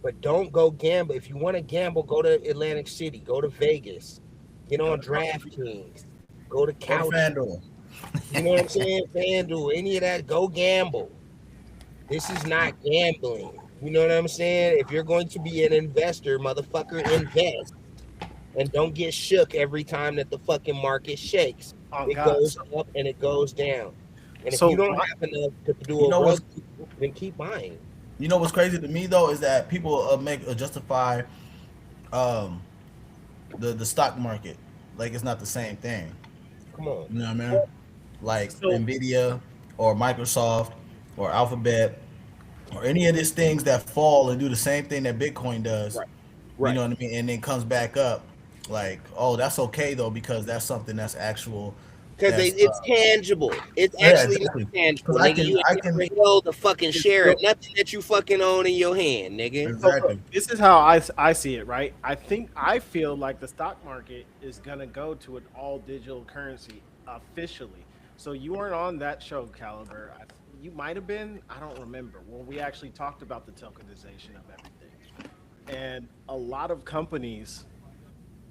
But don't go gamble. If you want to gamble, go to Atlantic City, go to Vegas, get on DraftKings, go to Couch. FanDuel. You know what I'm saying? FanDuel, any of that, go gamble. This is not gambling. You know what I'm saying? If you're going to be an investor, motherfucker, invest. And don't get shook every time that the fucking market shakes. It goes up and it goes down. And if you don't have enough to do a rug, then keep buying. You know what's crazy to me though is that people justify the stock market like it's not the same thing. Come on. You know what I mean? Like Nvidia or Microsoft or Alphabet or any of these things that fall and do the same thing that Bitcoin does. Right. You know what I mean? And then comes back up. Like, oh, that's okay though because that's something that's actual. Because it's tangible. It's actually not tangible. Nigga, I can hold the fucking share of nothing that you fucking own in your hand, nigga. Exactly. This is how I see it, right? I feel like the stock market is gonna go to an all digital currency officially. So you weren't on that show, Caliber. You might have been. I don't remember when we actually talked about the tokenization of everything. And a lot of companies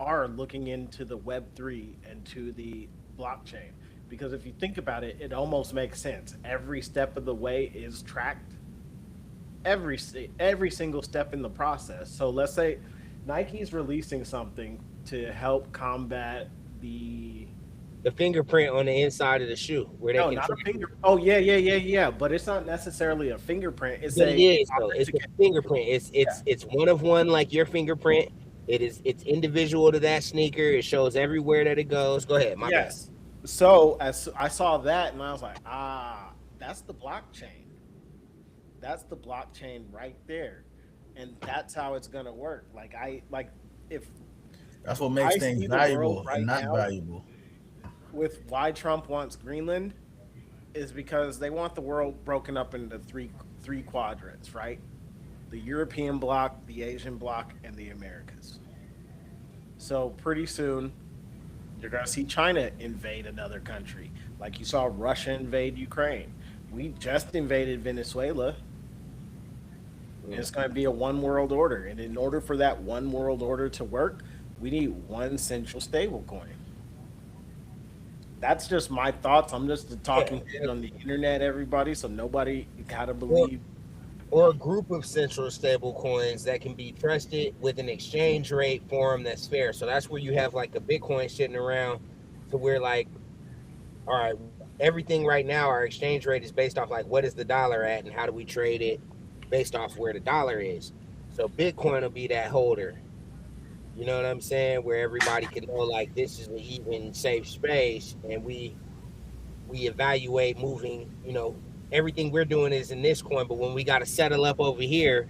are looking into the Web3 and to the blockchain, because if you think about it, it almost makes sense. Every step of the way is tracked. Every single step in the process. So let's say Nike's releasing something to help combat the fingerprint on the inside of the shoe, where they can not a finger. Oh yeah. But it's not necessarily a fingerprint. It's It's a fingerprint. It's one of one, like your fingerprint. It's individual to that sneaker. It shows everywhere that it goes. Go ahead, my bad. So as I saw that, and I was like, that's the blockchain. That's the blockchain right there, and that's how it's gonna work. If that's what makes things valuable and not valuable. With why Trump wants Greenland is because they want the world broken up into three quadrants, right? The European bloc, the Asian bloc, and the Americas. So pretty soon, you're going to see China invade another country. Like you saw Russia invade Ukraine. We just invaded Venezuela. And it's going to be a one world order. And in order for that one world order to work, we need one central stable coin. That's just my thoughts. I'm just talking on the internet, everybody. So nobody got to believe. Or a group of central stable coins that can be trusted with an exchange rate form that's fair. So that's where you have like a Bitcoin sitting around to where like, all right, everything right now, our exchange rate is based off like what is the dollar at and how do we trade it based off where the dollar is. So Bitcoin will be that holder. You know what I'm saying? Where everybody can know like this is an even safe space and we evaluate moving, everything we're doing is in this coin, but when we got to settle up over here,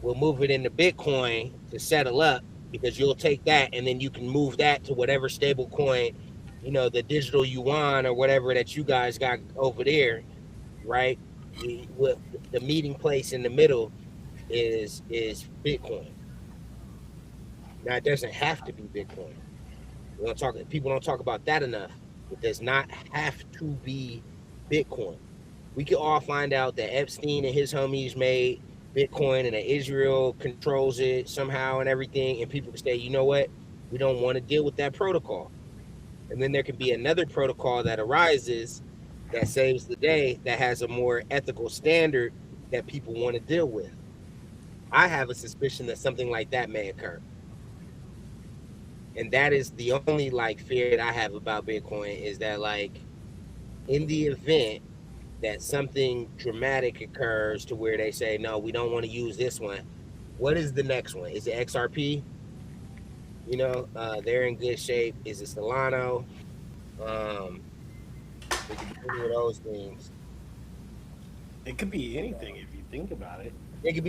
we'll move it into Bitcoin to settle up because you'll take that and then you can move that to whatever stable coin, the digital yuan or whatever that you guys got over there, right? The meeting place in the middle is Bitcoin. Now it doesn't have to be Bitcoin. People don't talk about that enough. It does not have to be Bitcoin. We could all find out that Epstein and his homies made Bitcoin and that Israel controls it somehow and everything. And people can say, you know what? We don't want to deal with that protocol. And then there can be another protocol that arises that saves the day, that has a more ethical standard that people want to deal with. I have a suspicion that something like that may occur. And that is the only fear that I have about Bitcoin is that in the event that something dramatic occurs to where they say, no, we don't want to use this one. What is the next one? Is it XRP? They're in good shape. Is it Solana? It could be any of those things. It could be anything if you think about it. It could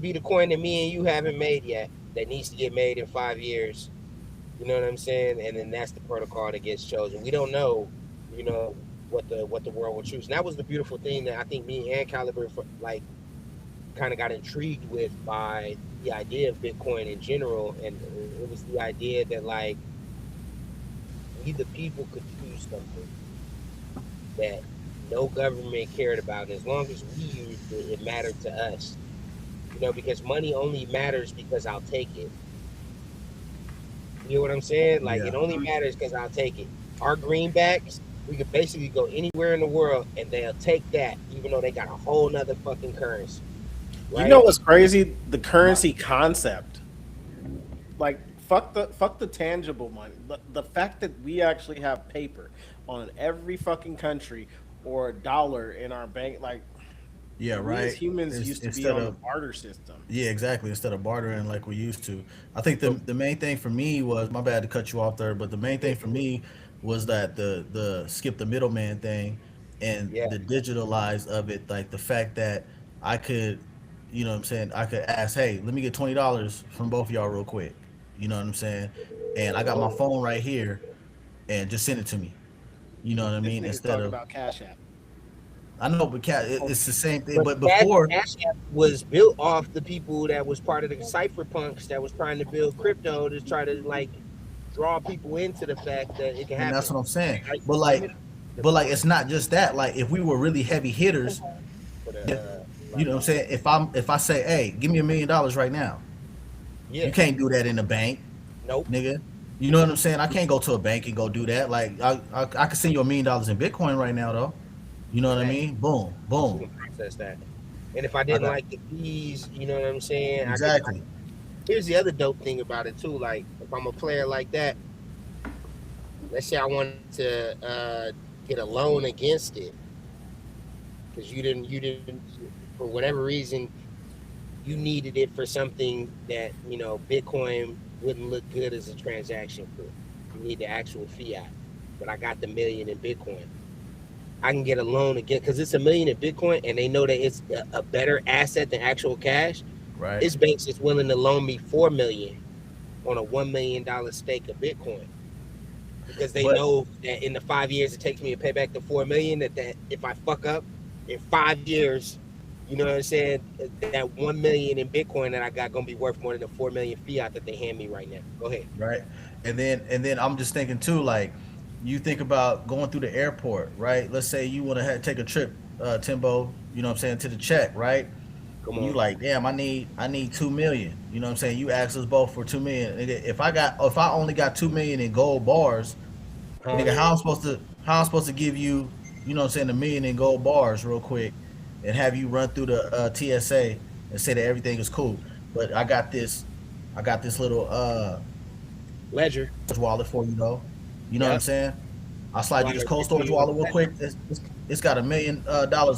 be the coin that me and you haven't made yet that needs to get made in 5 years. You know what I'm saying? And then that's the protocol that gets chosen. We don't know, you know, what the world will choose. And that was the beautiful thing that I think me and Caliber like kind of got intrigued with by the idea of Bitcoin in general, and it was the idea that like we the people could choose something that no government cared about, and as long as we used it, it mattered to us. You know, because money only matters because I'll take it. You know what I'm saying? Like Yeah. it only matters because I'll take it. Our greenbacks, we could basically go anywhere in the world and they'll take that, even though they got a whole nother fucking currency. You Right? know what's crazy? The currency concept. Like fuck the tangible money. The fact that we actually have paper on every fucking country or a dollar in our bank, like Yeah, we as right. humans It's, used to be instead on the of barter system. Yeah, exactly. Instead of bartering like we used to. I think the main thing for me was, my bad to cut you off there, but the main thing for me was that the skip the middleman thing and Yeah. the digitalize of it, like the fact that I could, you know what I'm saying, I could ask, hey, let me get $20 from both of y'all real quick. You know what I'm saying? And I got my phone right here and just send it to me. You know what I This mean? nigga's Instead talking of, about Cash App. I know, but cat, it's the same thing. But But before, Cash App was built off the people that was part of the cypherpunks that was trying to build crypto to try to like draw people into the fact that it can and that's happen. what I'm saying. Right? But like it's not just that. Like if we were really heavy hitters, For the yeah, you know what I'm saying? If I say, hey, give me $1 million right now, yeah. you can't do that in the bank, Nope. nigga. You know what I'm saying? I can't go to a bank and go do that. Like I could send you $1 million in Bitcoin right now though. You know what I Exactly. mean? Boom, We boom. can process that. And if I I didn't got like the fees, you know what I'm saying? exactly. Here's the other dope thing about it too. Like if I'm a player like that, let's say I wanted to get a loan against it because you didn't for whatever reason you needed it for something that Bitcoin wouldn't look good as a transaction for. You need the actual fiat, but I got the million in Bitcoin. I can get a loan again because it's a million in Bitcoin, and they know that it's a better asset than actual cash. Right. This bank is willing to loan me $4 million on a $1 million stake of Bitcoin because they But know that in the 5 years it takes me to pay back the $4 million. That if I fuck up in 5 years, you know what I'm saying, that 1 million in Bitcoin that I got gonna be worth more than the 4 million fiat that they hand me right now. Go ahead. right, and then I'm just thinking too, like you think about going through the airport, right? Let's say you want to take a trip, Timbo. You know what I'm saying, to the check, right? Come And you on. like, damn, I need 2 million. You know what I'm saying? You asked us both for 2 million. Nigga, if I only got 2 million in gold bars, nigga, how I'm supposed to give you, you know what I'm saying, 1 million in gold bars real quick, and have you run through the TSA and say that everything is cool. But I got this little Ledger. wallet for you though. You know what I'm Yep. saying? I'll slide you Slide this it cold into storage you in wallet real Ledger. quick. It's got $1 million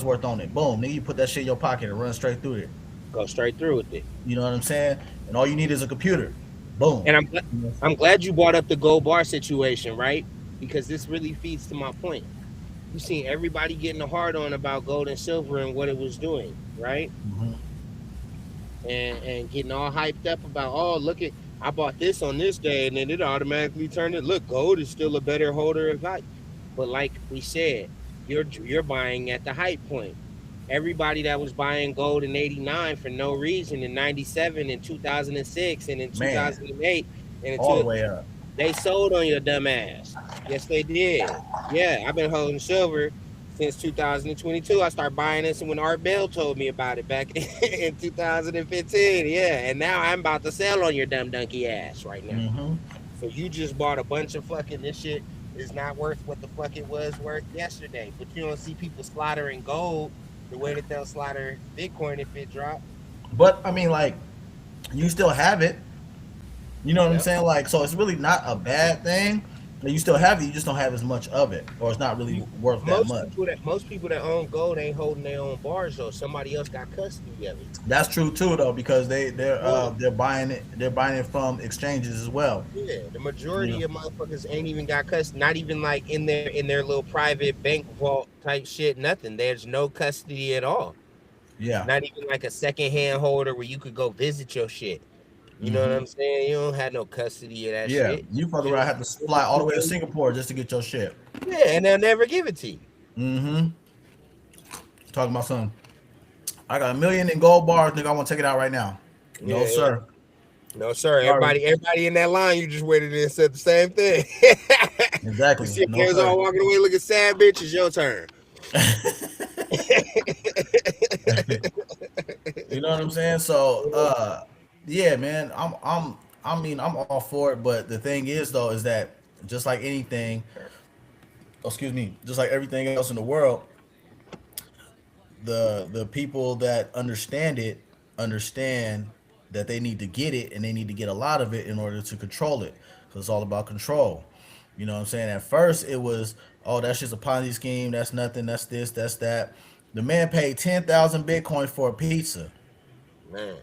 worth on it. Boom, nigga, you put that shit in your pocket and run straight through it. Go straight through with it. You know what I'm saying? And all you need is a computer. Boom. And You know? I'm glad you brought up the gold bar situation, right? Because this really feeds to my point. You seen everybody getting a hard on about gold and silver and what it was doing, right? Mhm. And getting all hyped up about, oh, look at, I bought this on this day, and then it automatically turned it. Look, gold is still a better holder of value. But like we said, you're buying at the hype point. Everybody that was buying gold in '89 for no reason, in '97, in 2006, and in Man, 2008, and all the until way up. they sold on your dumb ass. Yes, they did. Yeah, I've been holding silver since 2022. I started buying this when Art Bell told me about it back in 2015. Yeah, and now I'm about to sell on your dumb donkey ass right now. Hmm. So you just bought a bunch of fucking, this shit is not worth what the fuck it was worth yesterday. But you don't see people slaughtering gold the way that they'll slaughter Bitcoin if it dropped. But I mean, like, you still have it. You know what I'm Yep. saying? Like, so it's really not a bad thing. But you still have it. You just don't have as much of it, or it's not really worth that much. Most people that own gold ain't holding their own bars though. Somebody else got custody of it. That's true too, though, because they're Yeah. they're buying it. They're buying it from exchanges as well. Yeah, the You majority know? of motherfuckers ain't even got custody. Not even like in their little private bank vault type shit. Nothing. There's no custody at all. Yeah. Not even like a second hand holder where you could go visit your shit. You know what I'm saying? You don't have no custody of that Yeah, shit. you fuck You around know, have to fly all the way to Singapore just to get your shit. yeah, and they'll never give it to you. Mm-hmm. Talking about something. I got 1 million in gold bars, nigga. I want to take it out right now. No, Yeah, yeah. sir. No, sir. Sorry. Everybody in that line, you just waited and said the same thing. You Exactly. see No, kids all sir. walking away looking sad, bitch. It's your turn. You know what I'm saying? So, yeah, man. I mean, I'm all for it. But the thing is, though, is that just like anything, excuse me, just like everything else in the world, the people that understand it understand that they need to get it and they need to get a lot of it in order to control it because it's all about control. You know what I'm saying? At first it was, oh, that's just a Ponzi scheme, that's nothing, that's this, that's that. The man paid 10,000 bitcoin for a pizza. Man.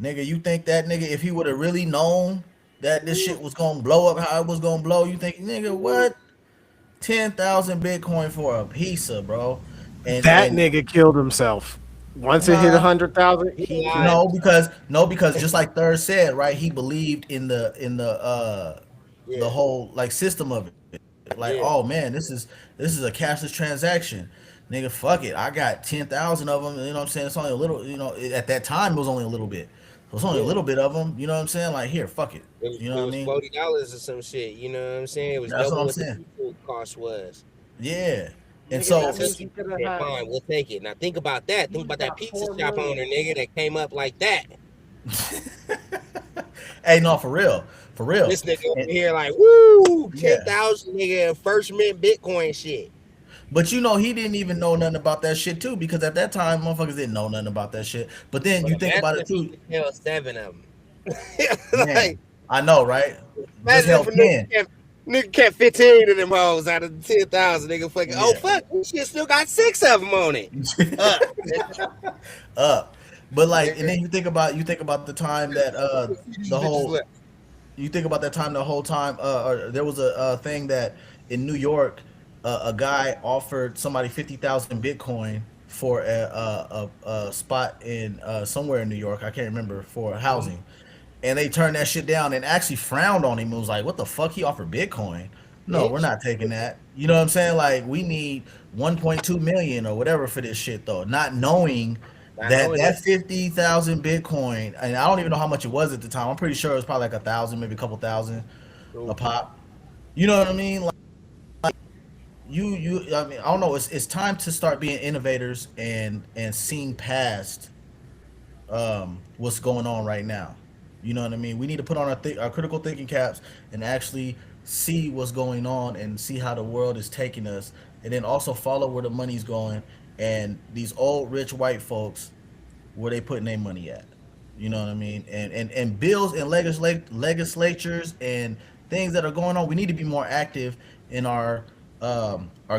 Nigga, you think that nigga, if he would have really known that this shit was gonna blow up how it was gonna blow, you think, nigga, what? 10,000 bitcoin for a pizza, bro. That And nigga killed himself. Once it hit nah, 100,000, He he killed lied. no, himself. because just like Third said, right? He believed in the Yeah, whole like system of it. Like, oh yeah, man, this is a cashless transaction. Nigga, fuck it. I got 10,000 of them. You know what I'm saying? It's only a little. At that time it was only a little bit. So it's only a yeah. little bit of them. You know what I'm saying? Like, here, fuck it. You know It what I was mean? $40 or some shit. You know what I'm saying? It was That's what double I'm what the saying. people cost was. Yeah. And Nigga, so, that So means she he could have said, had. fine, we'll take it. Now think about that. He Think would have about that got pizza 4 shop owner, million. nigga, that came up like that. hey, no, for real, for real. This nigga over And, here like, woo, yeah. 10,000 nigga, first mint Bitcoin shit. But you know, he didn't even know nothing about that shit too, because at that time, motherfuckers didn't know nothing about that shit. But then But you think imagine about it if he too, could tell 7 of them. Like, man. I know, right? Just imagine if a held 10. nigga kept 15 of them hoes out of the 10,000. Nigga fucking, oh Yeah. fuck, this shit still got 6 of them on it. Nigga. Up. But like, and Nigga. then you think about the time that These the bitches whole left. you think about that time the whole time or there was a thing that in New York a guy offered somebody 50,000 Bitcoin for a spot in somewhere in New York, I can't remember, for housing, and they turned that shit down and actually frowned on him and was like, what the fuck, he offered Bitcoin? No, we're Bitch. not taking that. You know what I'm saying? Like, we need 1.2 million or whatever for this shit, though, not knowing Not that knowing that. 50,000 Bitcoin, and I don't even know how much it was at the time. I'm pretty sure it was probably like 1,000, maybe a couple thousand a pop. You know what I mean? Like, I mean, I don't know. It's time to start being innovators and seeing past what's going on right now. You know what I mean? We need to put on our critical thinking caps and actually see what's going on and see how the world is taking us, and then also follow where the money's going. And these old rich white folks, where they putting their money at. You know what I mean? And bills and legislatures and things that are going on. We need to be more active in our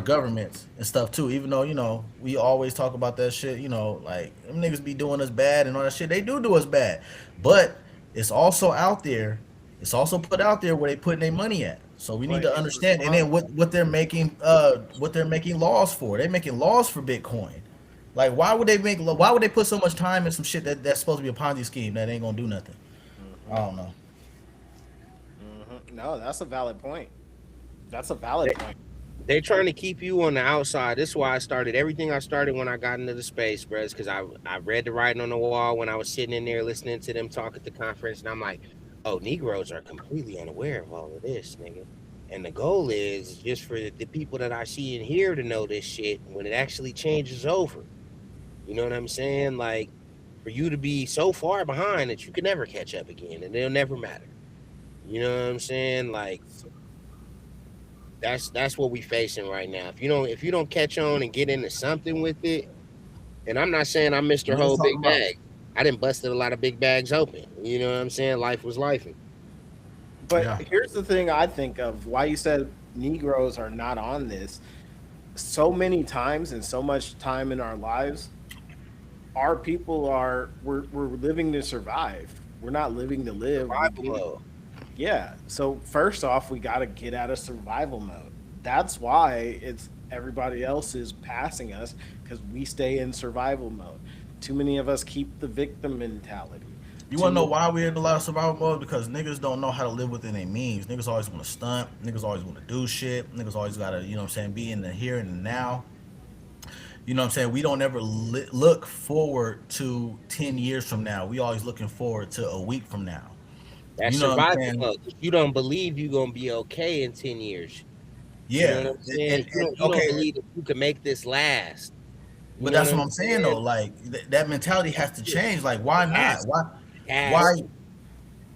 governments and stuff too. Even though, we always talk about that shit. Like, them niggas be doing us bad and all that shit. They do us bad, but it's also out there. It's also put out there where they putting their money at. So we need But to it's understand. And then what they're making laws for. They're making laws for Bitcoin. Like, why would they put so much time in some shit that's supposed to be a Ponzi scheme that ain't gonna do nothing? I don't know. No, that's a valid point. That's a valid point. They trying to keep you on the outside. This is why I started everything I started when I got into the space, bros. Because I read the writing on the wall when I was sitting in there listening to them talk at the conference, and I'm like, oh, Negroes are completely unaware of all of this, nigga. And the goal is just for the people that I see and hear to know this shit when it actually changes over. You know what I'm saying? Like, for you to be so far behind that you can never catch up again, and it'll never matter. You know what I'm saying? Like, that's what we facing right now. If you don't catch on and get into something with it, and I'm not saying I'm Mr. What are you Whole talking Big about? Bag. I didn't busted a lot of big bags open. You know what I'm saying? Life was life. But Yeah. here's the thing I think of why you said Negroes are not on this. So many times and so much time in our lives, our people we're living to survive. We're not living to live. Survival mode. Yeah. So first off, we got to get out of survival mode. That's why it's everybody else is passing us because we stay in survival mode. Too many of us keep the victim mentality. You wanna know why we're in a lot of survival mode? Because niggas don't know how to live within their means. Niggas always want to stunt. Niggas always want to do shit. Niggas always gotta, you know what I'm saying, be in the here and the now. You know what I'm saying? We don't ever look forward to 10 years from now. We always looking forward to a week from now. That's You know what I'm survival saying? mode. You don't believe you're gonna be okay in 10 years. You know Yeah. what I'm saying? You don't Okay. believe that you can make this last. You But know that's what I'm saying though. Like that mentality has to change. Like why not? Why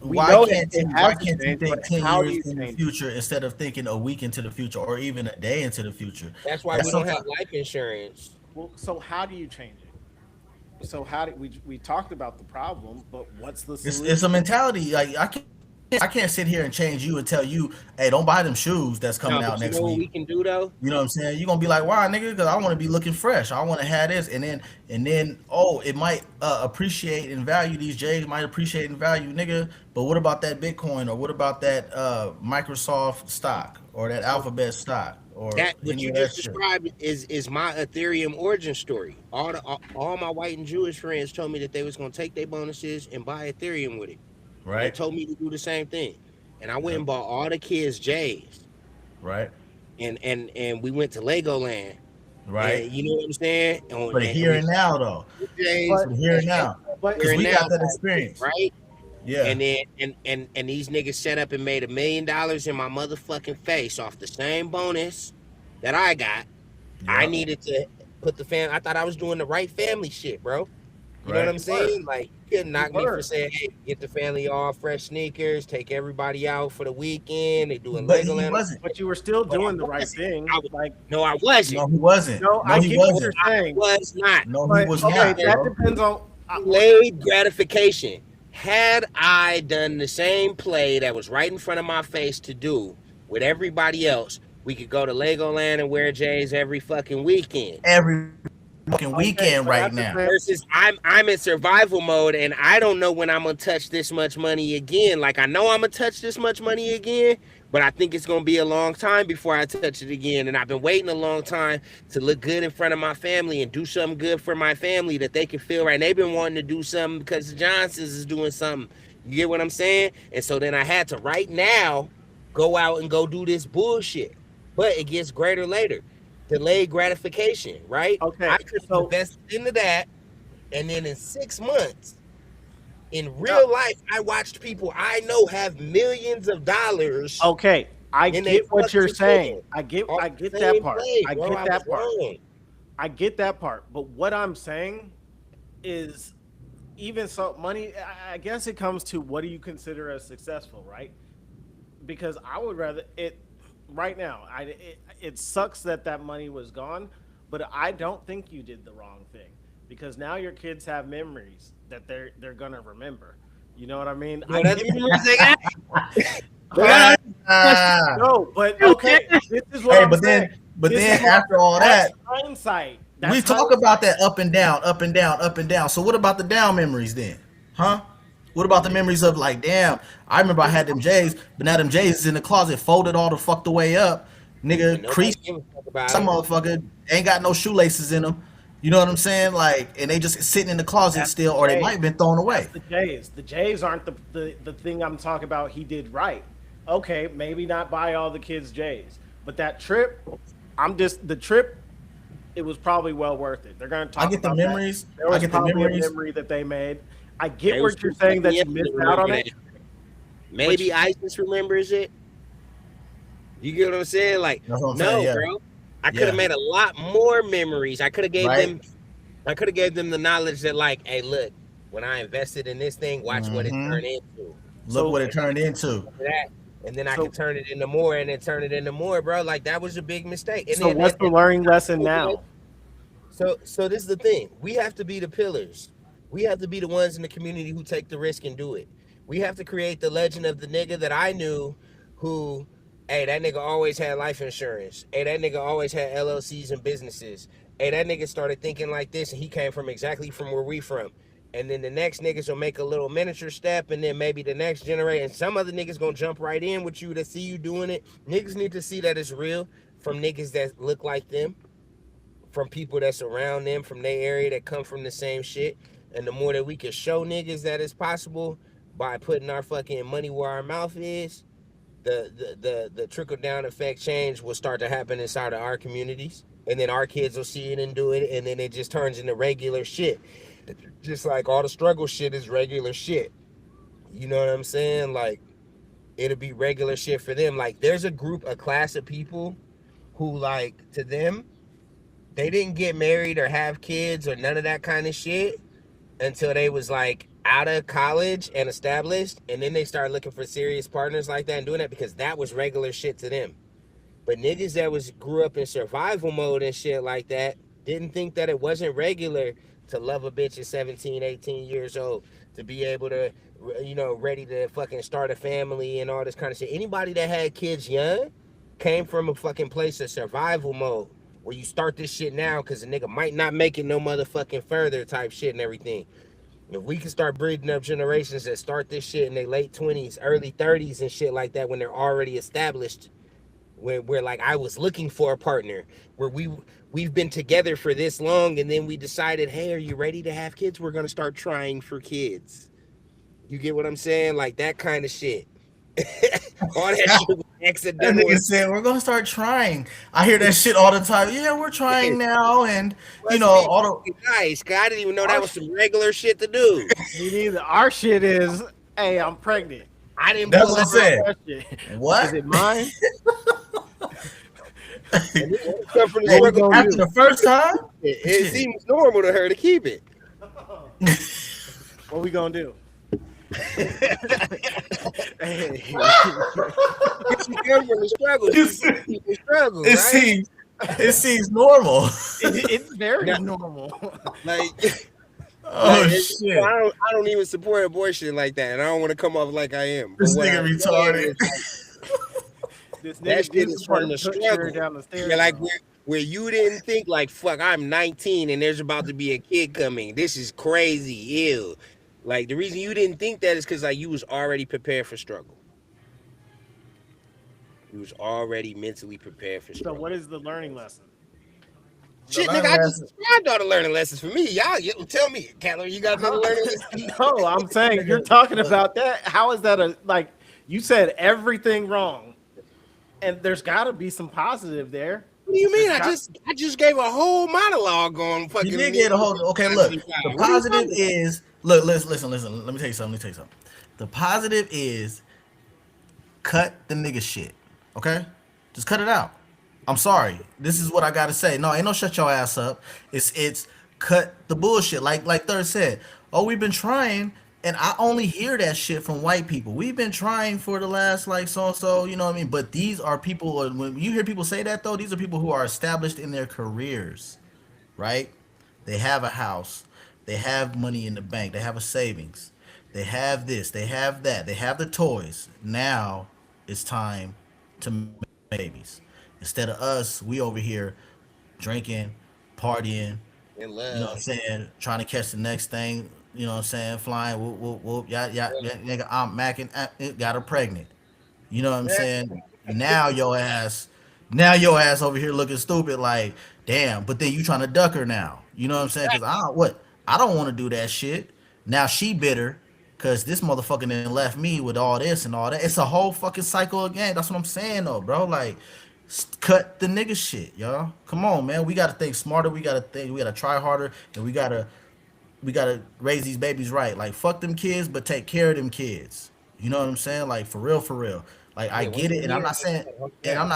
We why know can't it you, has why to can't you change, think but 10 how do years you in the change it? future instead of thinking a week into the future or even a day into the future? That's why we don't have life insurance. Well, so how do you change it? So how do we talked about the problem, but what's the solution? It's a mentality. Like I can't sit here and change you and tell you, hey, don't buy them shoes that's coming No, out but you next know what week. we can do though? You know what I'm saying? You're gonna be like, why, nigga? Because I want to be looking fresh. I want to have this, and then, oh, it might appreciate in value. These J's might appreciate in value, nigga. But what about that Bitcoin, or what about that Microsoft stock, or that Alphabet stock, or That what any you of that just shit? described is my Ethereum origin story. All my white and Jewish friends told me that they was gonna take their bonuses and buy Ethereum with it. They Right, told me to do the same thing, and I went Yep. and bought all the kids J's, right, and we went to Legoland, right. and you know what I'm saying. For the here We and now, though. J's, For the here and now, But here because and we now got that type shit, experience. right? Yeah, And then and these niggas set up and made $1 million in my motherfucking face off the same bonus that I got. I Yep. needed to put the fam. I thought I was doing the right family shit, bro. You know Right. what I'm saying? Like, you couldn't knock me for were. saying, hey, get the family all fresh sneakers, take everybody out for the weekend. They doing But he Legoland. wasn't. But you were still But I doing the right wasn't. thing. I was- Like, No, I wasn't. No, he wasn't. no, No, I he get what wasn't. you're I saying. was not. No, he But was okay, not, that bro. depends on. Delayed gratification. Had I done the same play that was right in front of my face to do with everybody else, we could go to Legoland and wear J's every fucking weekend. Every fucking Okay, weekend so right that's the now. same- Versus I'm in survival mode and I don't know when I'm gonna touch this much money again. Like I know I'm gonna touch this much money again, but I think it's gonna be a long time before I touch it again. And I've been waiting a long time to look good in front of my family and do something good for my family that they can feel right. And they've been wanting to do something because the Johnsons is doing something. You get what I'm saying? And so then I had to right now go out and go do this bullshit. But it gets greater later. Delayed gratification, right? Okay, I could so- invest into that, and then in 6 months, in real life, I watched people I know have millions of dollars. Okay, I And they get what fucked you're the saying. kid. I get Off the that same part. play, I bro. get that was part. wrong. I get that part. But what I'm saying is, even so, money. I guess it comes to what do you consider as successful, right? Because I would rather it right now. It sucks that money was gone, but I don't think you did the wrong thing because now your kids have memories that they're gonna remember. You know what I mean? Well, that's the reason they got- Ah. No, but okay. This is what Hey, I'm but saying. then This is what- after all that, that's hindsight. we That's talk hindsight. about that up and down, up and down, up and down. So what about the down memories then? Huh? What about the memories of like, damn, I remember I had them J's, but now them J's is in the closet, folded all the fuck the way up. Nigga, Nobody creased, give a fuck about some it. motherfucker ain't got no shoelaces in them. You know what I'm saying? Like, and they just sitting in the closet That's still, or they J's. might have been thrown away. That's the Jays. The Jays aren't the thing I'm talking about. He did right. Okay, maybe not buy all the kids Jays, but that trip, the trip. It was probably well worth it. They're going to talk. I get the about that. memories. There was I get the probably memories. a memory that they made. I get They what was you're saying that you fucking missed up out on remember it. that. Maybe ISIS remembers it. You get what I'm saying? Like, That's what I'm no, saying, yeah. bro. I could Yeah. have made a lot more memories. I could have gave Right. them the knowledge that, like, hey, look, when I invested in this thing, watch what it Mhm. turned into. Look what it turned into. That, and then I So- could turn it into more, and then turn it into more, bro. Like that was a big mistake. And So then, what's the learning lesson now? So this is the thing. We have to be the pillars. We have to be the ones in the community who take the risk and do it. We have to create the legend of the nigga that I knew who, hey, that nigga always had life insurance. Hey, that nigga always had LLCs and businesses. Hey, that nigga started thinking like this and he came from exactly from where we from. And then the next niggas will make a little miniature step, and then maybe the next generation, some other niggas gonna jump right in with you to see you doing it. Niggas need to see that it's real from niggas that look like them, from people that's around them, from their area that come from the same shit. And the more that we can show niggas that it's possible by putting our fucking money where our mouth is, the trickle down effect change will start to happen inside of our communities. And then our kids will see it and do it, and then it just turns into regular shit. Just like all the struggle shit is regular shit. You know what I'm saying? Like, it'll be regular shit for them. Like, there's a class of people who, like, to them, they didn't get married or have kids or none of that kind of shit until they was like out of college and established, and then they started looking for serious partners like that and doing that because that was regular shit to them. But niggas that grew up in survival mode and shit like that didn't think that it wasn't regular to love a bitch at 17, 18 years old, to be able to, you know, ready to fucking start a family and all this kind of shit. Anybody that had kids young came from a fucking place of survival mode where you start this shit now because a nigga might not make it no motherfucking further type shit and everything. If we can start breeding up generations that start this shit in their late 20s, early 30s and shit like that when they're already established, where like I was looking for a partner, where we've been together for this long and then we decided, hey, are you ready to have kids? We're going to start trying for kids. You get what I'm saying? Like that kind of shit. All that shit was accidental. That nigga said we're gonna start trying. I hear that shit all the time. Yeah, we're trying now, and you know, all the nice. I didn't even know that was some regular shit to do. Me neither. Our shit is, hey, I'm pregnant. I didn't. That's what I said. What is it mine? After the first time, it seems normal to her to keep it. What we gonna do? Hey. She comes from the struggle. It seems normal. It's very normal. Like, shit! I don't even support abortion like that, and I don't want to come off like I am. This nigga retarded. That shit is from the struggle. Down the stairs, like where you didn't think like, fuck, I'm 19 and there's about to be a kid coming. This is crazy. Ew. Like, the reason you didn't think that is because, like, you was already prepared for struggle. You was already mentally prepared for struggle. So what is the learning lesson? Shit, nigga, I just described all the learning lessons for me. Y'all tell me, Callum, you got another learning lesson? No, I'm saying you're talking about that. How is that like, you said everything wrong, and there's got to be some positive there. What do you mean? I just gave a whole monologue on fucking. You did get a whole. Okay, look. The positive is. Look, listen. Let me tell you something. The positive is cut the nigga shit. Okay? Just cut it out. I'm sorry. This is what I gotta say. No, ain't no shut your ass up. It's cut the bullshit. Like Third said. Oh, we've been trying, and I only hear that shit from white people. We've been trying for the last like so, you know what I mean? But these are people, when you hear people say that though, these are people who are established in their careers, right? They have a house. They have money in the bank. They have a savings. They have this. They have that. They have the toys. Now it's time to make babies. Instead of us, we over here drinking, partying, you know what I'm saying, trying to catch the next thing, you know what I'm saying, flying, whoop, nigga, I'm macking, got her pregnant. You know what I'm saying? Now your ass over here looking stupid like, damn, but then you trying to duck her now. You know what I'm saying? Because I don't want to do that shit. Now she bitter because this motherfucker then left me with all this and all that. It's a whole fucking cycle again. That's what I'm saying though, bro. Like, cut the nigga shit, y'all. Come on, man. We gotta think smarter. We gotta try harder, and we gotta raise these babies right. Like, fuck them kids, but take care of them kids. You know what I'm saying? Like, for real. Like, I get it, and I'm not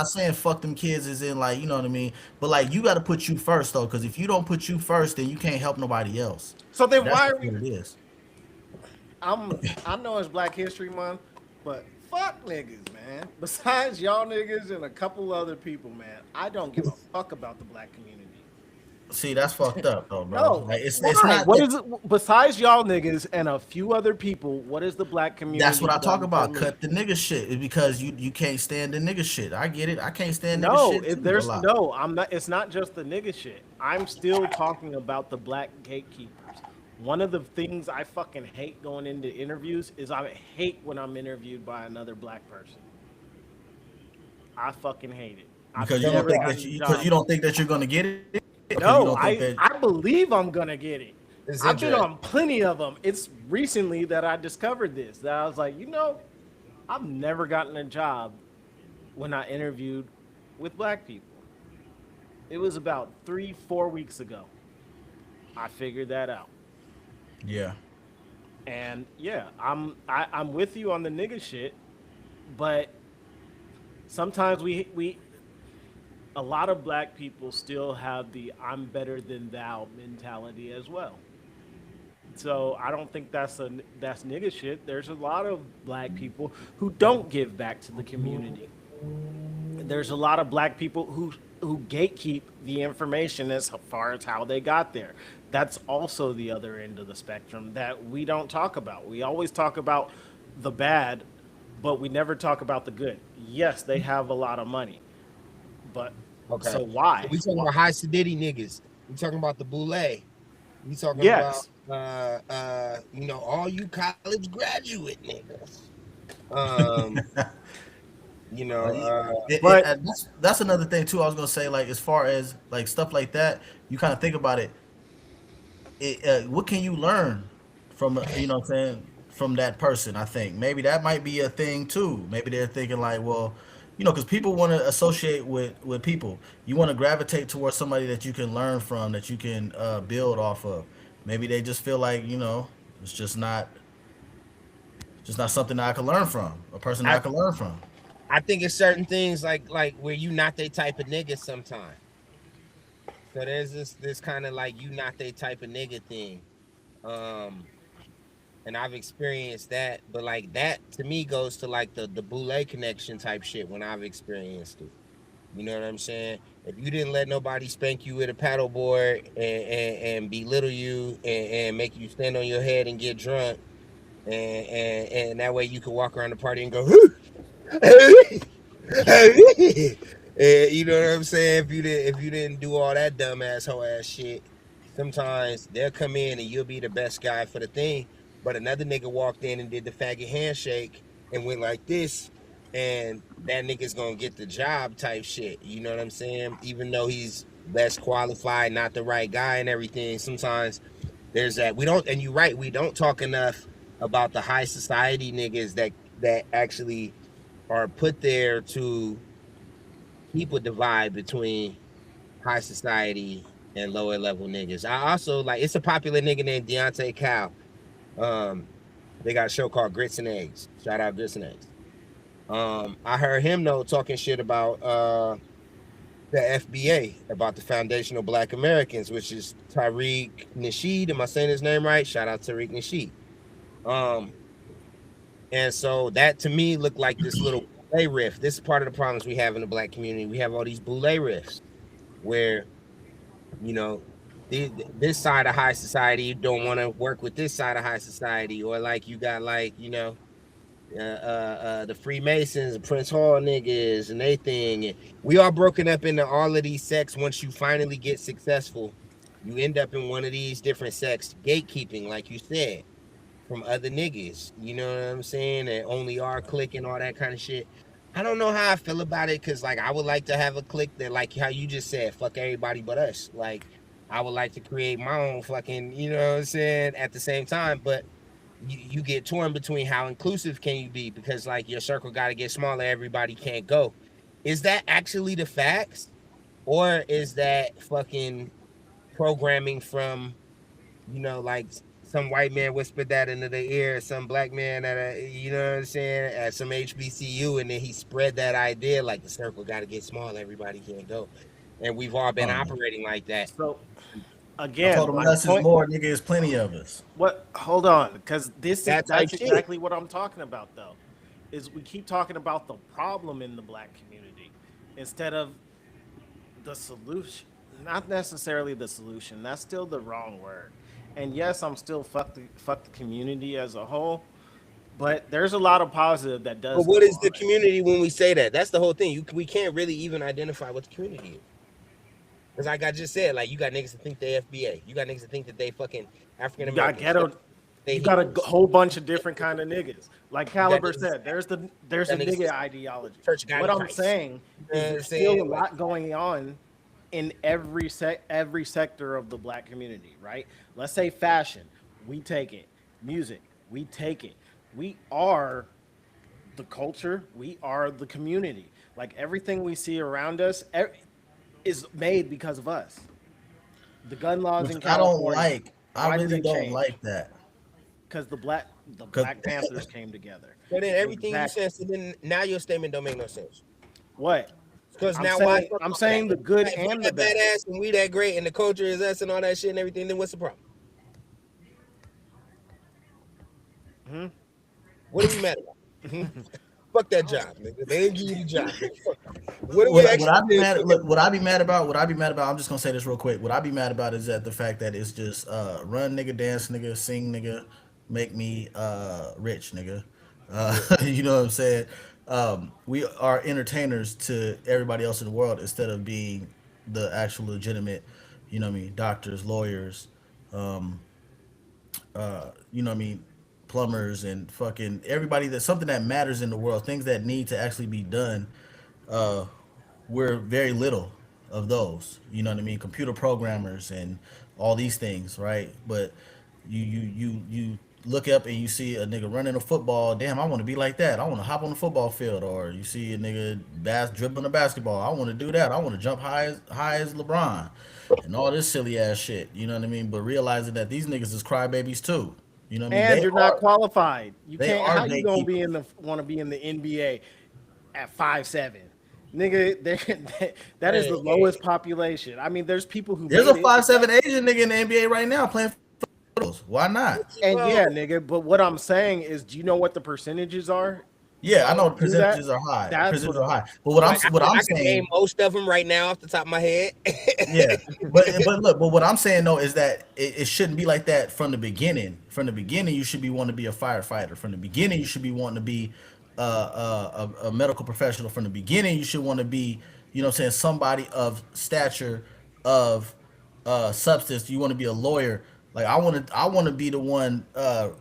saying fuck them kids as in like, you know what I mean. But like, you got to put you first though, because if you don't put you first, then you can't help nobody else. So then why are what it is? I know it's Black History Month, but fuck niggas, man. Besides y'all niggas and a couple other people, man, I don't give a fuck about the black community. See, that's fucked up though, bro. No, like, it's not. What is it besides y'all niggas and a few other people? What is the black community? That's what I talk about. Cut the nigga shit. It's because you can't stand the nigga shit. I get it. I can't stand nigga shit. I'm not. It's not just the nigga shit. I'm still talking about the black gatekeepers. One of the things I fucking hate going into interviews is I hate when I'm interviewed by another black person. I fucking hate it. Because you don't think that you're gonna get it. No, I believe I'm gonna get it. It's I've been interesting. on plenty of them. It's recently that I discovered this. That I was like, I've never gotten a job when I interviewed with black people. It was about 3-4 weeks ago. I figured that out. Yeah. And yeah, I'm with you on the nigga shit, but sometimes we a lot of black people still have the I'm better than thou mentality as well. So I don't think that's nigga shit. There's a lot of black people who don't give back to the community. There's a lot of black people who gatekeep the information as far as how they got there. That's also the other end of the spectrum that we don't talk about. We always talk about the bad, but we never talk about the good. Yes, they have a lot of money, but Okay. so why? We talking about high sedity niggas. We talking about the boule. We talking Yes. about all you college graduate niggas. But That's another thing too. I was gonna say, like, as far as like stuff like that, you kind of think about it. What can you learn from what I'm saying, from that person? I think maybe that might be a thing too. Maybe they're thinking like, well, because people want to associate with people. You want to gravitate towards somebody that you can learn from, that you can build off of. Maybe they just feel like it's just not something that I can learn from, a person that I can learn from. I think it's certain things like where you not they type of nigga sometimes. So there's this kind of like you not they type of nigga thing. And I've experienced that, but like that to me goes to like the boule connection type shit when I've experienced it. You know what I'm saying? If you didn't let nobody spank you with a paddleboard and belittle you and make you stand on your head and get drunk, and that way you can walk around the party and go, you know what I'm saying? If you didn't do all that dumbass hoe ass shit, sometimes they'll come in and you'll be the best guy for the thing, but another nigga walked in and did the faggot handshake and went like this, and that nigga's gonna get the job type shit. You know what I'm saying? Even though he's less qualified, not the right guy and everything, sometimes there's that. And you're right, we don't talk enough about the high society niggas that actually are put there to keep a divide between high society and lower level niggas. I also like, it's a popular nigga named Deontay Cal. They got a show called Grits and Eggs. Shout out Grits and Eggs. I heard him talking shit about the FBA, about the Foundational Black Americans, which is Tariq Nasheed. Am I saying his name right? Shout out Tariq Nasheed. And so that to me looked like this little boule riff. This is part of the problems we have in the black community. We have all these boule riffs where, this side of high society don't want to work with this side of high society, or like you got like, the Freemasons, Prince Hall niggas and they thing. And we are broken up into all of these sects. Once you finally get successful, you end up in one of these different sects, gatekeeping, like you said, from other niggas, you know what I'm saying? And only our clique and all that kind of shit. I don't know how I feel about it, because like I would like to have a clique that, like how you just said, fuck everybody but us. Like I would like to create my own fucking, you know what I'm saying, at the same time, but you get torn between how inclusive can you be, because like your circle got to get smaller, everybody can't go. Is that actually the facts, or is that fucking programming from, like some white man whispered that into their ear, some black man at you know what I'm saying, at some HBCU, and then he spread that idea like the circle got to get small, everybody can't go, and we've all been operating like that. So I again, told him less is more, nigga. There's plenty of us. What? Hold on, because that's type shit. exactly what I'm talking about. Though, is we keep talking about the problem in the black community instead of the solution. Not necessarily the solution. That's still the wrong word. And yes, I'm still fuck the community as a whole, but there's a lot of positive that does. But what is the community when we say that? That's the whole thing. We can't really even identify what the community is. Because like I just said, like you got niggas that think they FBA. You got niggas that think that they fucking African American. You got a whole bunch of different kind of niggas. Like Caliber said, there's a nigga ideology. What I'm saying is there's still a lot going on in every sector of the black community, right? Let's say fashion, we take it. Music, we take it. We are the culture, we are the community. Like everything we see around us is made because of us. The gun laws Which in I don't California, like. I why did really they don't change? like that. Because the Cause Black Panthers came together. So then everything you Exactly. said, so then now your statement don't make no sense. What? Because I'm now why saying fuck I'm all that? saying the good If we and the that bad. badass and we that great and the culture is us and all that shit and everything, then what's the problem? What are we mad about? Fuck that job, nigga. They didn't give you the job. Nigga. Fuck that. What are we What actually I be doing? mad? Look, what I be mad about? What I be mad about? I'm just gonna say this real quick. What I be mad about is that the fact that it's just run nigga, dance nigga, sing nigga, make me rich nigga. You know what I'm saying? We are entertainers to everybody else in the world instead of being the actual legitimate, you know what I mean, doctors, lawyers, you know what I mean, plumbers and fucking everybody that's something that matters in the world, things that need to actually be done. Uh, we're very little of those. You know what I mean? Computer programmers and all these things, right? But you look up and you see a nigga running a football. Damn, I want to be like that. I want to hop on the football field. Or you see a nigga dribbling a basketball. I want to do that. I want to jump high as LeBron, and all this silly ass shit. You know what I mean? But realizing that these niggas is crybabies too. You know what I mean? And you're not qualified. You They can't. are How you gonna be gatekeepers. in the want to be in the NBA at 5'7"? Nigga, that is the lowest population. I mean, there's people who There's made a it. 5'7" Asian nigga in the NBA right now playing for those. Why not? And Bro, yeah, nigga. But what I'm saying is, do you know what the percentages are? Yeah, I know the Do that. percentages are high. That's Percentages what. are high. But what like I'm I can name saying, most of them right now off the top of my head. yeah. But look, but what I'm saying though is that it shouldn't be like that from the beginning. From the beginning, you should be wanting to be a firefighter. From the beginning, you should be wanting to be a medical professional. From the beginning, you should want to be, you know what I'm saying, somebody of stature, of substance. You want to be a lawyer. Like I want to be the one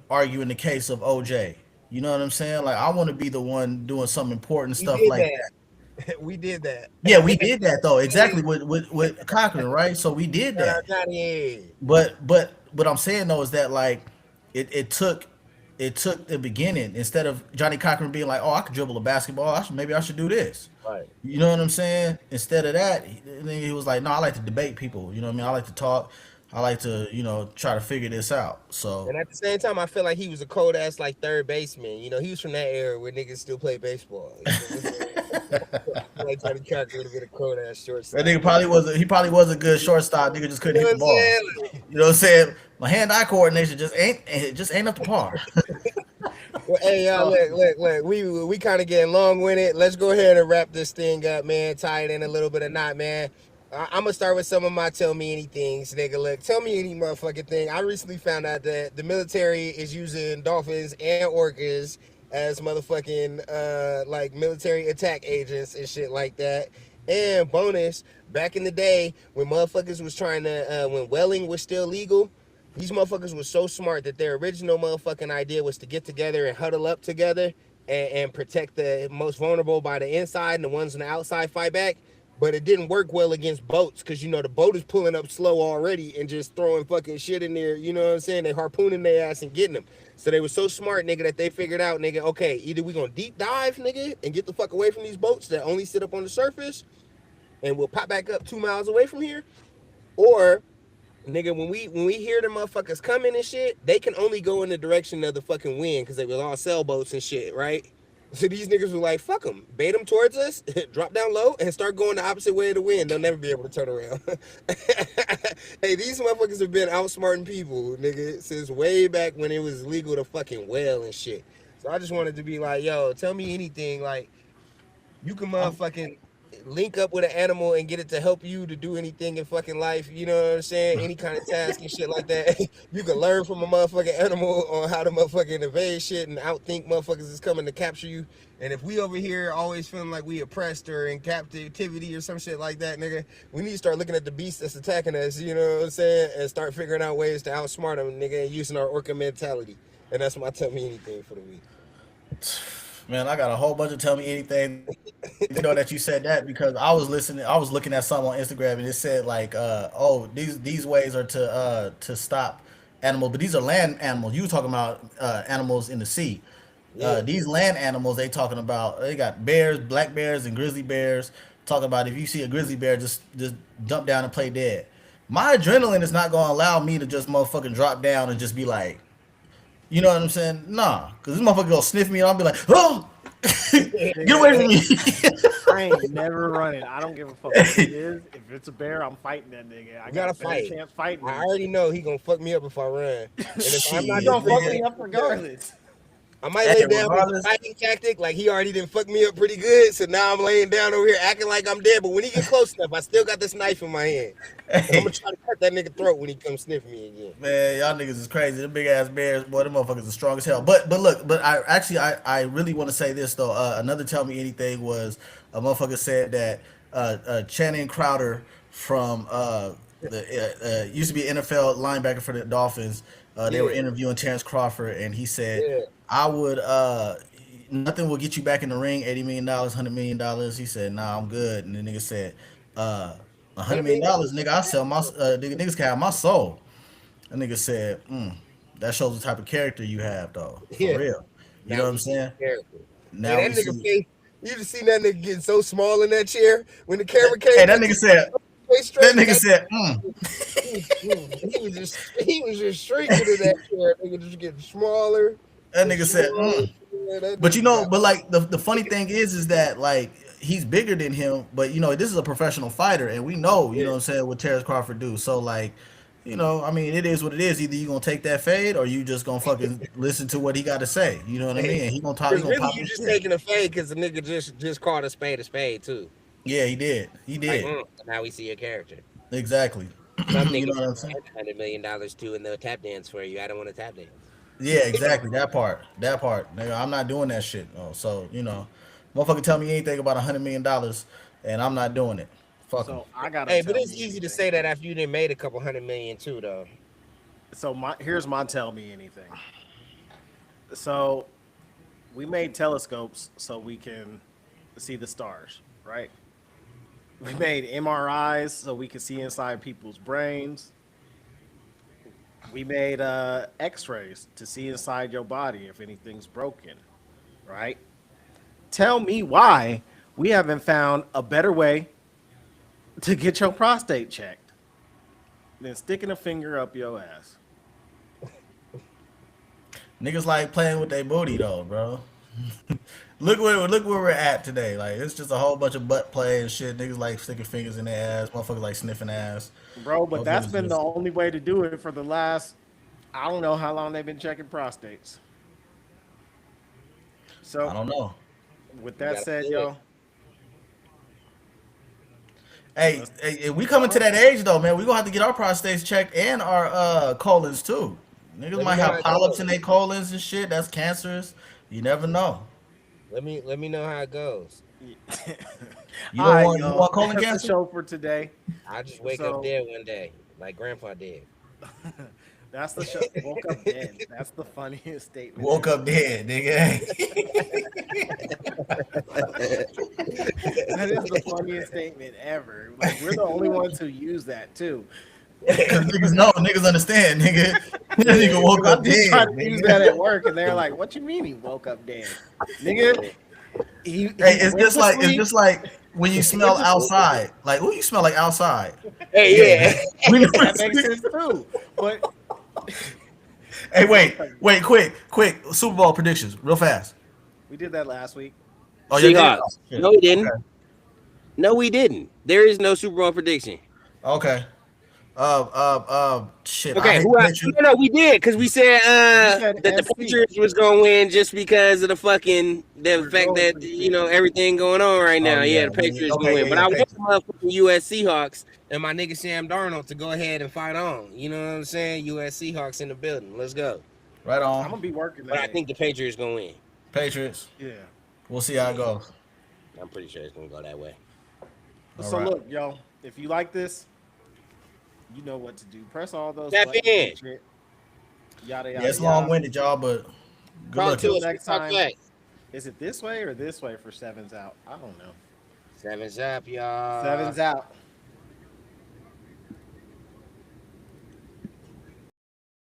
arguing the case of OJ. You know what I'm saying? Like I want to be the one doing some important We stuff did like that. that. We did that. Yeah, we did that though. Exactly with Cochran, right? So we did Shout out that. Johnny. But what I'm saying though is that like it took the beginning instead of Johnny Cochran being like, oh, I could dribble a basketball. Maybe I should do this. Right. You know what I'm saying? Instead of that, he was like, no, I like to debate people. You know what I mean? I like to talk. I like to, try to figure this out. So And at the same time, I feel like he was a cold ass like third baseman. You know, he was from that era where niggas still play baseball. You know what I'm saying? Like Johnny Cochran would have been a cold ass shortstop. that nigga probably was a good shortstop. Nigga just couldn't You know hit the what I'm ball. saying? You know what I'm saying? My hand-eye coordination just ain't up to par. Well, hey y'all, look. We kind of getting long winded. Let's go ahead and wrap this thing up, man. Tie it in a little bit of knot, man. I'm gonna start with some of my tell me anythings, nigga. Look, tell me any motherfucking thing. I recently found out that the military is using dolphins and orcas as motherfucking like military attack agents and shit like that. And bonus, back in the day when motherfuckers was trying to when whaling was still legal, these motherfuckers were so smart that their original motherfucking idea was to get together and huddle up together and protect the most vulnerable by the inside and the ones on the outside fight back. But it didn't work well against boats because, the boat is pulling up slow already and just throwing fucking shit in there. You know what I'm saying? They harpooning their ass and getting them. So they were so smart, nigga, that they figured out, nigga, okay, either we gonna deep dive, nigga, and get the fuck away from these boats that only sit up on the surface and we'll pop back up 2 miles away from here, or nigga, when we hear the motherfuckers coming and shit, they can only go in the direction of the fucking wind because they was all sailboats and shit, right? So these niggas were like, fuck them, bait them towards us, drop down low, and start going the opposite way of the wind. They'll never be able to turn around. Hey, these motherfuckers have been outsmarting people, nigga, since way back when it was legal to fucking whale and shit. So I just wanted to be like, yo, tell me anything, like, you can motherfucking link up with an animal and get it to help you to do anything in fucking life, you know what I'm saying? Any kind of task and shit like that. You can learn from a motherfucking animal on how to motherfucking evade shit and outthink motherfuckers is coming to capture you. And if we over here always feeling like we oppressed or in captivity or some shit like that, nigga, we need to start looking at the beast that's attacking us, you know what I'm saying? And start figuring out ways to outsmart them, nigga, and using our orca mentality. And that's my tell me anything for the week. Man, I got a whole bunch of tell me anything. You know that you said that because I was listening. I was looking at something on Instagram and it said like, oh, these ways are to stop animals, but these are land animals. You were talking about animals in the sea. Yeah. These land animals they talking about. They got bears, black bears, and grizzly bears. Talking about if you see a grizzly bear, just jump down and play dead. My adrenaline is not gonna allow me to just motherfucking drop down and just be like, you know what I'm saying? Nah, because this motherfucker gonna sniff me and I'll be like, oh, get away from me. I ain't never running. I don't give a fuck what it is. If it's a bear, I'm fighting that nigga. I You got gotta a better fight. chance fighting I him. already know he gonna fuck me up if I run. And if I'm not Shit, He gonna fuck nigga. me up regardless. I might Hey, lay down with a regardless. fighting tactic, like he already didn't fuck me up pretty good, so now I'm laying down over here acting like I'm dead. But when he get close enough, I still got this knife in my hand. And I'm Hey, gonna try to cut that nigga throat when he comes sniff me again. man, y'all niggas is crazy. Them big ass bears, boy, them motherfuckers are strong as hell. But look, but I really want to say this though. Another tell me anything was a motherfucker said that Channing Crowder from the used to be an NFL linebacker for the Dolphins. They were Yeah, interviewing Terrence Crawford, and he said, yeah. "I would nothing will get you back in the ring. $80 million, $100 million." He said, "Nah, I'm good." And the nigga said, $100 100 million, million dollars. nigga, I sell my niggas can have my soul." That nigga said, that shows the type of character you have, though. For Yeah. real. You know Now what we I'm see the saying? character. Hey, Now that we nigga see. face. You just seen that nigga getting so small in that chair when the camera Hey, came that up nigga to said. face That straight. nigga That said. he was just shrinking in that chair. Nigga just getting smaller That and nigga said. smaller. Yeah, that But you nigga know, got but like the funny thing is that like he's bigger than him, but you know, this is a professional fighter, and we know, you yeah. know what I'm saying, what Terrence Crawford do. So like, you know, I mean, it is what it is. Either you gonna take that fade or you just gonna fucking listen to what he got to say. You know what I Hey, mean? And he gonna talk. He because gonna really pop you his just shit. taking a fade because the nigga just called a spade too. Yeah, he did. He Like, did. now we see your character. Exactly. Some You know niggas what I'm saying? $100 million too, and they'll tap dance for you. I don't want to tap dance. Yeah, exactly. That part. That part. Nigga, I'm not doing that shit. Oh, so you know, motherfucker tell me anything about $100 million, and I'm not doing it. Fuck him. So I gotta Hey, but tell it's me easy to anything. say that after you done made a couple 100 million too, though. So here's my tell me anything. So we made telescopes so we can see the stars, right? We made MRIs so we could see inside people's brains. We made X-rays to see inside your body if anything's broken, right? Tell me why we haven't found a better way to get your prostate checked than sticking a finger up your ass. Niggas like playing with their booty though, bro. Look where we're at today. Like it's just a whole bunch of butt play and shit. Niggas like sticking fingers in their ass. Motherfuckers like sniffing ass. Bro, but that's Motherfuckers been the just only way to do it for the last, I don't know how long they've been checking prostates. I So, don't know. with You that gotta said, feel it. yo, Hey, let's hey, we coming to that age though, man. We gonna have to get our prostates checked and our colons too. Niggas Let me might know how have it polyps in goes. their colons and shit. That's cancerous. You never know. Let me know how it goes. You all don't right, want yo, colon that's the cancer? show for today. I'll just wake up So, dead one day, like Grandpa did. that's the show. Woke up dead. That's the funniest statement Woke ever. up dead, nigga. That is the funniest statement ever. Like, we're the only ones who use that, too. Cause niggas know, niggas understand, nigga. That nigga woke Because I up did try dead, to use that nigga. at work, and they're like, "What you mean he woke up dead, nigga? He Hey, went to it's sleep. just like when you He went smell to sleep. outside. Like, oh, you smell like outside. Hey, Yeah. yeah. We know That it's- makes sense too. But Hey, wait, quick. Super Bowl predictions, real fast. we did that last week. Oh, you did? Oh, Seahawks. shit. No, we didn't. Okay. No, we didn't. There is no Super Bowl prediction. Okay. Shit. I Okay, hate who? the Patriots. No, we did because we said You said that the SC. Patriots was gonna win just because of the We're fact going that for the you know everything going on right now. Oh Yeah, yeah. the Patriots gonna Okay, win, yeah, but yeah. I want the Patriots. motherfucking U.S. Seahawks and my nigga Sam Darnold to go ahead and fight on. You know what I'm saying? U.S. Seahawks in the building. Let's go. Right I'm on. gonna be working But I today. think the Patriots gonna win. Patriots. Yeah. We'll see how it goes. I'm pretty sure it's gonna go that way. All So right. look, yo, if you like this, you know what to do. Press all those Tap buttons in. and shit. Yada Yeah, yada it's yada. long winded, y'all, but good Talk luck. to Until us. next Talk time. back. Is it this way or this way for sevens out? I don't know. Seven's up, y'all. Sevens out.